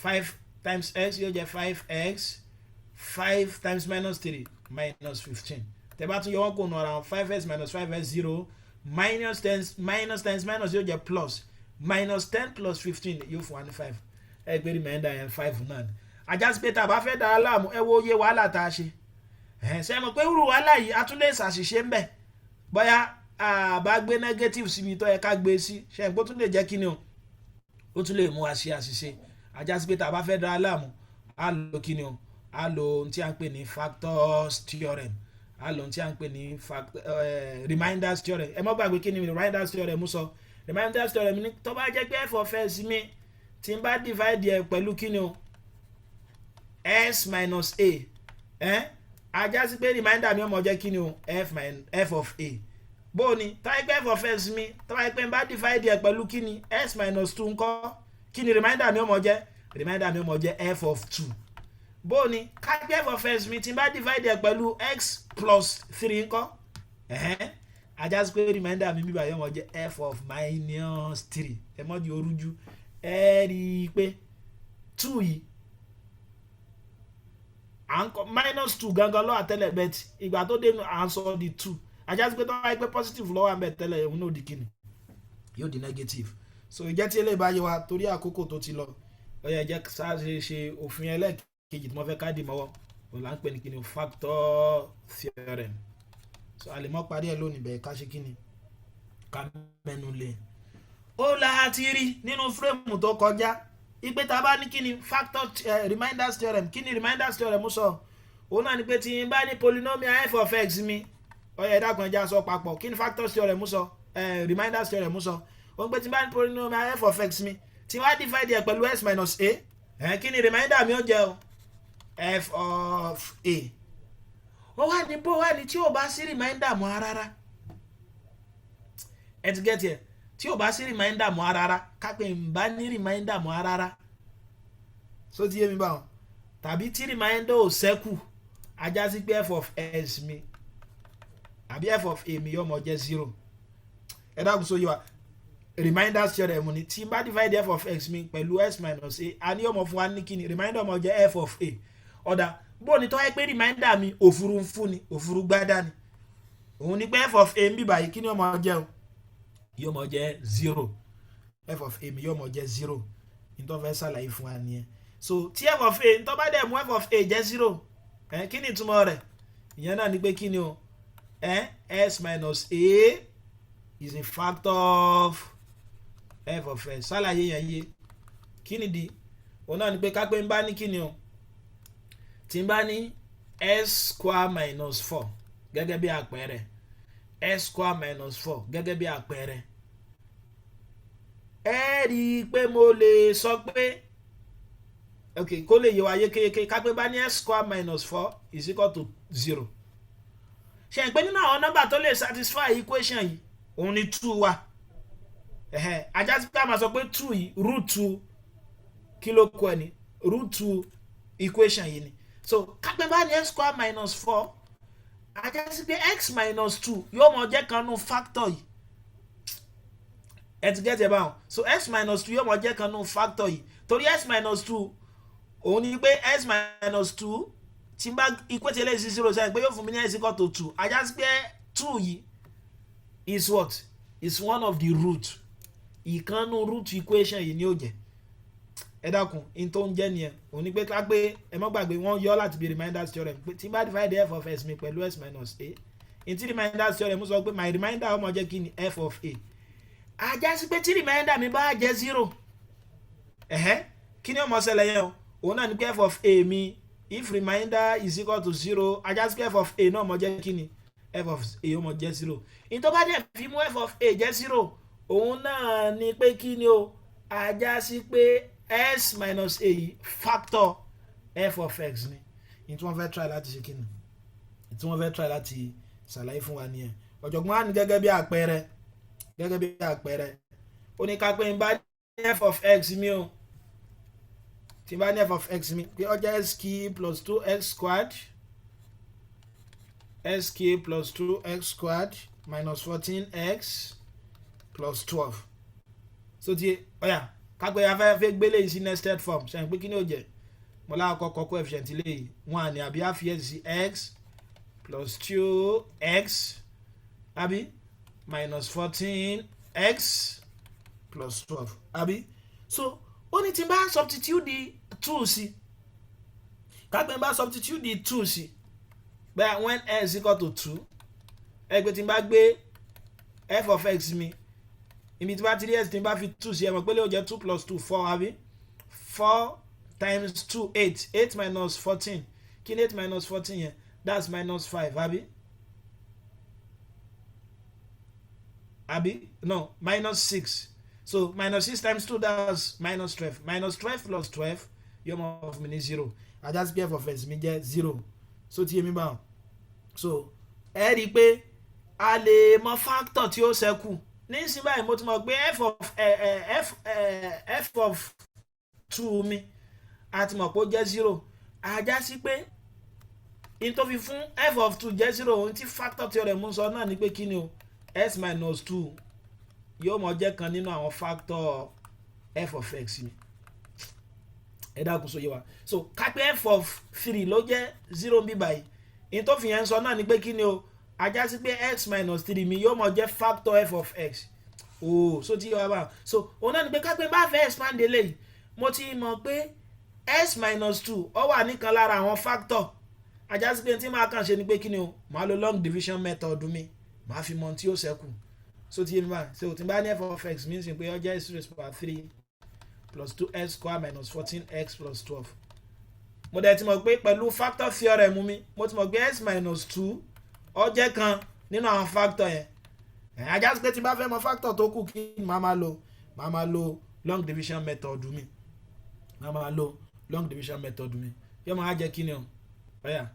5 times x yóò jẹ́ 5x 5 times minus 3 minus 15 tẹ́ bá tún yọ wọ́n kó nù ara wọn 5x minus 5x 0 minus times minus yóò jẹ́ plus minus 10 plus 15 yóò fún wa ní 5 ẹ gbé remainder yẹn 5 náà ni ajásí pé tá a bá fẹ́ dára láàmú ẹ wo iye wàhálà tá a ṣe ṣe mọ̀ pé irú wàhálà yìí a tún lè ṣàṣìṣe ń bẹ̀ bóyá àbá gbé negative síbi tó yẹ ká gbé sí ṣe pé ó tún lè jẹ́ kí ni o ó tún lè mú wa ṣe àṣìṣe ajásí pé tá a bá fẹ́ dára láàmú a lò kí ni o a lò ohun tí a ń pè ní factors theorem a lò ohun tí a ń pè ní reminders theorem ẹ má gbàgbé kí ni reminders theorem sọ reminders theorem ní tó bá jẹ́ pé f of s mi tí n bá divide ẹ pẹ̀lú kí ni o s minus a ajásí pé reminder mi ó máa jẹ́ kí ni o f of a bó ni táyé pé f of s mi táyé pé n bá divide ẹ pẹ̀lú kí ni s minus 2 ńkọ́ kí ni reminder mi ó máa jẹ́ reminder mi ó máa jẹ́ f of 2 bó ni kápẹ́ f of s mi tí n bá divide ẹ pẹ̀lú x plus 3 ńkọ́ ajásí pé reminder mi bíbá yóò máa jẹ́ f of minus 3 ẹ mọ́ di orújú ẹ rí i pé 2 yìí minus 2 gangan lọ́wọ́ àtẹ́lẹ̀ bet ìgbà tó dé à ń sọ di 2 ajásí pé tó wáyé pé positive lọ́wọ́ àbẹ̀ tẹ́lẹ̀ òun náà di kíni yóò di negative so ìjẹ́ tí eléyìí bá yé wa torí àkókò tó ti lọ ó yẹ jẹ́ sáré ṣe òfin ẹlẹ́ẹ̀kejì tí mo fẹ́ káàdì mọ́wọ́ òun là ń pè ní kíni factor theorem so a lè mọ́ parí ẹ̀ lónìí bẹ́ẹ̀ ká ṣe kíni ká mẹ́nu lé ó la ti rí nínú fírèmù tó kọjá ipe tá a bá ní kíni factor reminders theorem kíni reminders theorem sọ òun náà ni pé tí n bá ní polynomial f of x mi ọyọ ìdákan ẹja sọ papọ̀ kíni factors theorem sọ reminders theorem sọ òun pé tí n bá ní polynomial f of x mi tí wọ́n á divide ẹ̀ pẹ̀lú s minus a kíni reminder mi ó jẹ́ o f of a ó wà ní bó wà ní tí ò bá sí reminder mọ́ rárá ẹ ti gẹ́tì ẹ̀ tí ò bá sí reminder mọ́ rárá kápẹ́ ń bá ní reminder mọ́ rárá so ti yé mi báwọn tàbí tí reminder ò ṣẹ́kù ajá sí pé f of s mi àbí f of a mi yóò mọ jẹ́ 0 ẹ dákun so yé wa reminders theorem ni tí n bá divide f of x mi pẹ̀lú s minus a ní yóò mọ fún wa ní kíni reminder mọ jẹ́ f of a ọ̀dà bó ni tó wáyé pé reminder mi òfurú ń fún ni òfurú gbádá ni òun ni pé f of a ń bì báyìí kí ni yóò mọ jẹ́ o yóò mọ jẹ́ 0 f of a mi yóò mọ jẹ́ 0 nítorí fẹ́ ṣàlàyé fún wa nìyẹn so tí f of a nítorí bá dẹ̀ mú f of a jẹ́ 0 kí ni ìtumọ̀ rẹ̀ ìyẹn náà ni pé kí ni o s minus a is a factor of f of s ṣàlàyé yẹn yé kí ni di òun náà ni pé kápẹ́ ń bá ní kí ni o tí ń bá ní s square minus 4 gẹ́gẹ́ bí àpẹẹrẹ s square minus 4 gẹ́gẹ́ bí àpẹẹrẹ ẹ rí i pé mo lè sọ pé ok kó lè yé wa yékéyéké kápẹ́ bá ní s square minus 4 is equal to 0 ṣe ń pé nínú àwọn nọ́mbà tó lè satisfy equation yìí òun ni 2 wà ajá sí pé a máa sọ pé 2 yìí root 2 kí ló kọ ẹ ní root 2 equation yìí ni so kápẹ́ bá ní s square minus 4 ajá sí pé x minus 2 yóò mọ jẹ́ kan nù factor yìí ẹ ti gẹ́tẹ̀ báwọn so x minus 2 yóò mọ jẹ́ kan nù factor yìí torí x minus 2 òun ni pé x minus 2 tí n bá equate eléyìí sí 0 sẹ́yìn pé yóò fún mi ní x equal to 2 ajá sí pé 2 yìí is what is one of the root ìkànnù root equation yìí ni ó jẹ́ ẹ dákun in tó ń jẹ́ nìyẹn òun ni pé ká pé ẹ má gbàgbé wọ́n yọ láti bí reminders theorem pé tí n bá divide f of s mi pẹ̀lú s minus a in tí reminders theorem sọ pé my reminder ọmọ jẹ́ kí ni f of a ajá sí pé tí reminder mi bá jẹ́ 0 kí ni ó mọ ṣẹlẹ̀ yẹn o òun náà ni pé f of a mi if remainder is equal to 0 ajá sí pé f of a náà mọ jẹ́ kí ni f of a ó mọ jẹ́ 0. ìyẹn tó bá dẹ̀ fi mú f of a jẹ́ 0 òun náà ni pé kí ni o ajá sí pé s minus a yìí factor f of x ni. ìyẹn tí wọ́n fẹ́ try láti ṣe kí ni tí wọ́n fẹ́ try láti ṣàlàyé fún wa nìyẹn. ọ̀jọ̀gbọ́n á ní gẹ́gẹ́ bí àpẹẹrẹ ó ní ká pé n bá ní f of x mi o tí n bá ní f of x mi pé ó jẹ́ s cube plus 2x squared s cube plus 2x squared minus 14x plus 12. so ti ọ̀yà ká pé afẹ́fẹ́ gbélé yìí sí nested form ṣe ń pé kí ni ó jẹ́ mo lákọ̀ọ́kọ́ coefficient léyìí 1 ni àbí àfiyèsí sí x plus 2x àbí minus 14x plus 12 àbí. so ó ní tí n bá substitute the 2 sí kápẹ́ n bá substitute the 2 sí bẹ́ẹ̀ when x equal to 2 ẹgbẹ́ tí n bá gbé f of x mi ibi tí bá ti rí x tí n bá fi 2 sí ẹ mọ̀ pé lè ó jẹ́ 2 plus 2 4 àbí 4 times 2 8 8 minus 14 kí ni 8 minus 14 yẹn that's minus 5 àbí no minus 6. so minus 6 times 2 that's minus 12 minus 12 plus 12 yóò mọ fún mi ní 0 ajá sí f of x mi jẹ́ 0. so ti yé mi báwọn. so ẹ rí i pé a lè mọ factor tí ó ṣẹ́kù nísìnyí báyìí mo ti mọ̀ pé f of 2 mi a ti mọ̀ pé ó jẹ́ 0 ajá sí pé in tó fi fún f of 2 jẹ́ 0 ohun tí factor theorem mú sọ náà ni pé kí ni o s minus 2 yóò mọ jẹ́ kan nínú àwọn factor f of x mi. ẹ dákun sóye wa. so kápẹ́ f of 3 ló jẹ́ 0 bí báyìí in tó fi yẹn sọ náà ni pé kí ni o ajá sí pé x minus 3 mi yóò mọ jẹ́ factor f of x. so tí yóò wá bá so òun náà ni pé kápẹ́ bá fẹ́ expand eléyìí mo ti mọ̀ pé s minus 2 ó wà nìkan lára àwọn factor ajá sí pé tí máa kàn ṣe ni pé kí ni o máa lo long division method mi máa fi mọ tí ó ṣẹ́kù. so ti yé mi báyìí so tí n bá ní f of x means pé ó jẹ́ x raised to power 3 plus 2x square minus 14x plus 12. mo dẹ̀ ti mọ̀ pé pẹ̀lú factor theorem mi mo ti mọ̀ pé x minus 2 ó jẹ́ kan nínú àwọn factor yẹn. ajá sí pé tí n bá fẹ́ mọ factor tó kù kí ni màá máa lo long division method mi yóò máa jẹ́ kí ni o ọ̀yà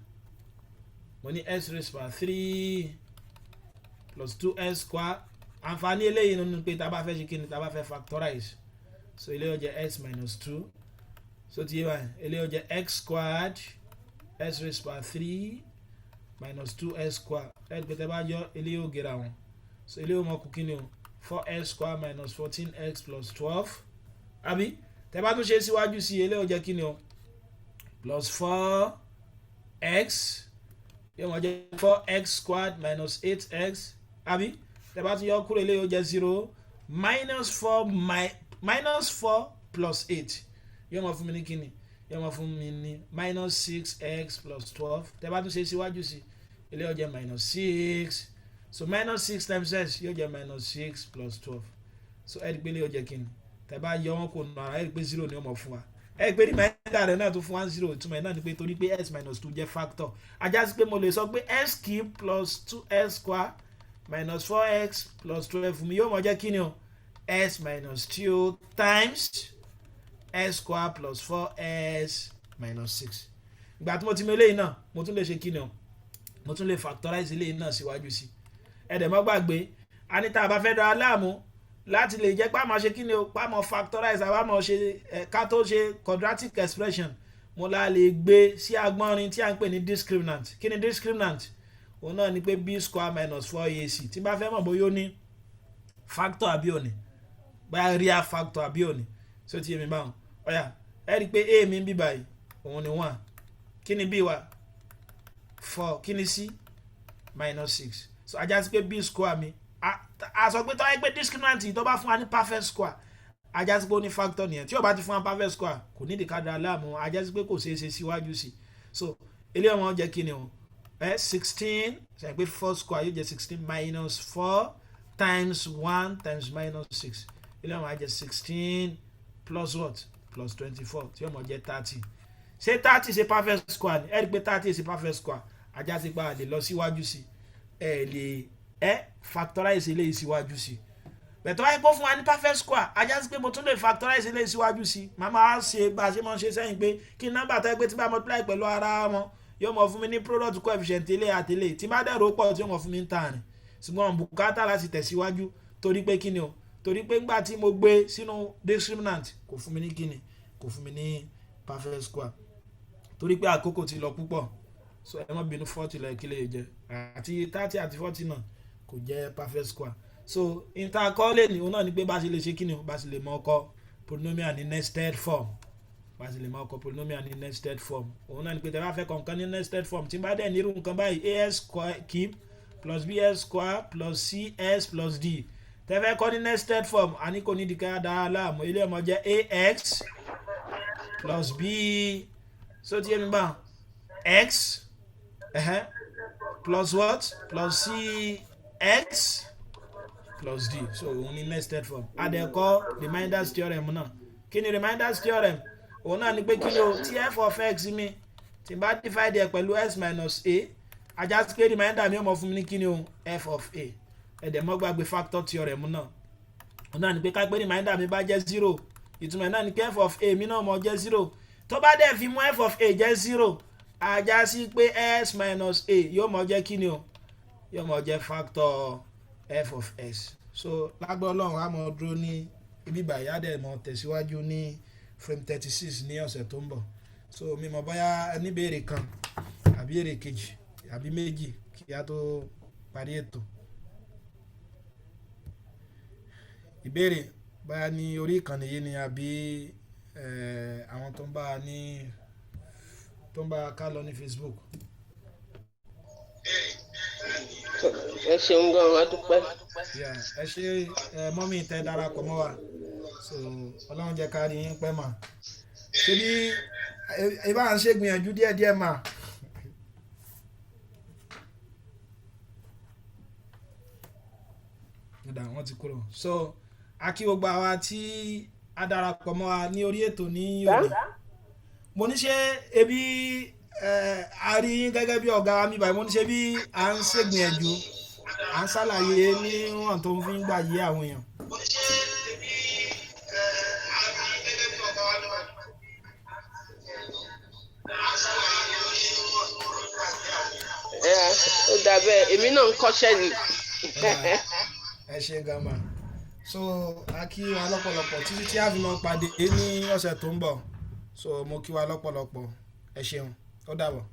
mo ní x raised to power 3 plus 2x square àǹfààní eléyìí nínú pé tá a bá fẹ́ ṣe kí ni tá a bá fẹ́ factorize so eléyìí ó jẹ́ x minus 2 so ti yé wa eléyìí ó jẹ́ x squared x raised to power 3 minus 2x square ẹ̀ pé tẹ́ bá yọ eléyìí ó gera wọn so eléyìí ó mọ kú kí ni o 4x square minus 14x plus 12 àbí tẹ́ bá tún ṣe síwájú sí eléyìí ó jẹ́ kí ni o plus 4x yóò mọ jẹ́ 4x squared minus 8x àbí tẹ́ bá tún yọ kúrò eléyìí ó jẹ́ 0 minus 4 plus 8 yóò mọ fún mi ní kíni yóò mọ fún mi ní minus 6x plus 12 tẹ́ bá tún ṣe síwájú sí eléyìí ó jẹ́ minus 6 so minus 6 times x yóò jẹ́ minus 6 plus 12 so ẹ̀ rí pé eléyìí ó jẹ́ kíni tẹ́ bá yọ wọn kò nù ara ẹ̀ rí pé 0 ni ó mọ fún wa ẹ pé ní mẹ́ta rẹ̀ náà tó fún 1 0 ìtumọ̀ ẹ̀ náà ni pé torí pé x minus 2 jẹ́ factor ajá sí pé mo lè sọ pé x cube plus 2x square minus 4x plus 12 mi yóò mọ jẹ́ kí ni o x minus 2 times x square plus 4x minus 6. ìgbà tí mo ti mọ eléyìí náà mo tún lè ṣe kí ni o mo tún lè factorize eléyìí náà síwájú sí ẹ̀dẹ̀ mọ́ gbàgbé a ní tá a bá fẹ́ dára láàmú láti lè jẹ́ pàmò ṣe kí ni o pàmò factorize àbámọ̀ ṣe ká tó ṣe quadratic expression mo la lè gbé sí agbọ́nrin tí a ń pè ní discriminant. kí ni discriminant òun náà ni pé b square minus 4ac tí bá fẹ́ mọ̀ bóyá ó ní factor àbí òní bóyá real factor àbí òní so ti yé mi báwọn ọ̀yà ẹ rí i pé a mi ń bí báyìí òun ni 1 kí ni b wa 4 kí ni c minus 6 so ajá sí pé b square mi a sọ pé tó wáyé pé discriminant tó bá fún wa ní perfect square ajá sí pé ó ní factor nìyẹn tí ó bá ti fún wa perfect square kò ní ìdíkadà aláàmú ajá sí pé kò ṣeé ṣe síwájú sí so ilé ọmọ jẹ́ kí ni o 16 ṣe pé 4 square yóò jẹ́ 16 minus 4 times 1 times minus 6 ilé ọmọ jẹ́ 16 plus what plus 24 tí ọmọ jẹ́ 30 ṣé 30 ṣe perfect square ni ẹ rí pé 30 ṣe perfect square ajá sí pa lè lọ síwájú sí ẹ lè factorize eléyìí síwájú sí bẹ̀tọ́ wáyé pé fún wa ní perfect square ajá sí pé mo tún lè factorize eléyìí síwájú sí màmá á ṣe bá a ṣe máa ń ṣe sẹ́yìn pé kí nọ́mbà tó yẹ pé tí bá multiply pẹ̀lú ara wọn yóò mọ̀ fún mi ní product coefficient eléyìí àtẹlẹ́yìí tí má dẹ̀rọ pọ̀ tí yóò mọ̀ fún mi ń tààrin ṣùgbọ́n bùkátà láti tẹ̀síwájú torí pé kíni o torí pé ńgbà tí mo gbé sínú discriminant kò fún mi ní kíni kò fún mi ní perfect square torí pé àkókò ti lọ púpọ̀ so ẹ má bínú 40 lọ kí lè jẹ àti 30 àti 40 náà kò jẹ́ perfect square so intercalate ni òun náà ni pé bá ṣe lè ṣe kíni o bá ṣe lè mọ ọkọ polynomial ní nested form bá ṣe lè mọ ọkọ polynomial ní nested form òun náà ni pé tẹ́ bá fẹ́ kọ̀ọ̀kan ní nested form tí n bá dẹ̀ nírú nǹkan báyìí as square cube plus bs square plus cs plus d tẹ́ fẹ́ kọ́ ní nested form àní kò ní dìkà dáa láàmú ilé ọmọ jẹ́ ax plus b so tí yẹn bá x plus what plus cx plus d so òun ní nested form adẹ́kọ́ reminders theorem náà kí ni reminders theorem òun náà ni pé kí ni o tí f of x mi tí n bá divide ẹ pẹ̀lú x minus a ajá sí pé reminder mi ó mọ̀ fún mi ní kí ni o f of a ẹ̀dẹ̀ mọ́ gbàgbé factor theorem náà òun náà ni pé ká pé reminder mi bá jẹ́ 0 ìtumọ̀ náà ni pé f of a mi náà mọ̀ jẹ́ 0 tó bá dẹ̀ fi mú f of a jẹ́ 0 ajá sí pé x minus a yóò mọ̀ jẹ́ kí ni o yóò mọ̀ jẹ́ factor f of s so lágbó ọlọ́run á mọ̀ dúró ní ibi báyìí á dẹ̀ mọ̀ tẹ̀síwájú ní frame 36 ní ọ̀sẹ̀ tó ń bọ̀ so mi mọ̀ bóyá ẹni béèrè kan àbí èrè kejì àbí méjì kí a tó parí ètò ìbéèrè bóyá ní orí ìkànnì yìí ni àbí àwọn tó ń bá ká lọ ní Facebook. ẹ ṣeun gan-an adúpẹ́. ẹ ṣe mọ́mí tẹ́ darapọ̀ mọ́ wa so ọlọ́run jẹ́ ká rí yín pẹ́ mà ṣé bí ẹ bá ń ṣe gbìyànjú díẹ̀díẹ̀ mà. wọ́n ti kúrò so a kí gbogbo àwa tí a darapọ̀ mọ́ wa ní orí ètò ní òní mo ní ṣe ebi a rí yín gẹ́gẹ́ bí ọ̀gá wa mi báyìí mo ní ṣe bí à ń ṣègbìyànjú à ń ṣàlàyé níwọ̀n tó ń fi ń gbà yé àwọn èèyàn. ó dà bẹ́ẹ̀ èmi náà ń kọ́ṣẹ́ ni. ẹ ṣe gàmà so a kí wa lọ́pọ̀lọpọ̀ títí tí a fi máa pàdé ní ọ̀sẹ̀ tó ń bọ̀ so mo kí wa lọ́pọ̀lọpọ̀ ẹ ṣeun ó dàbọ̀.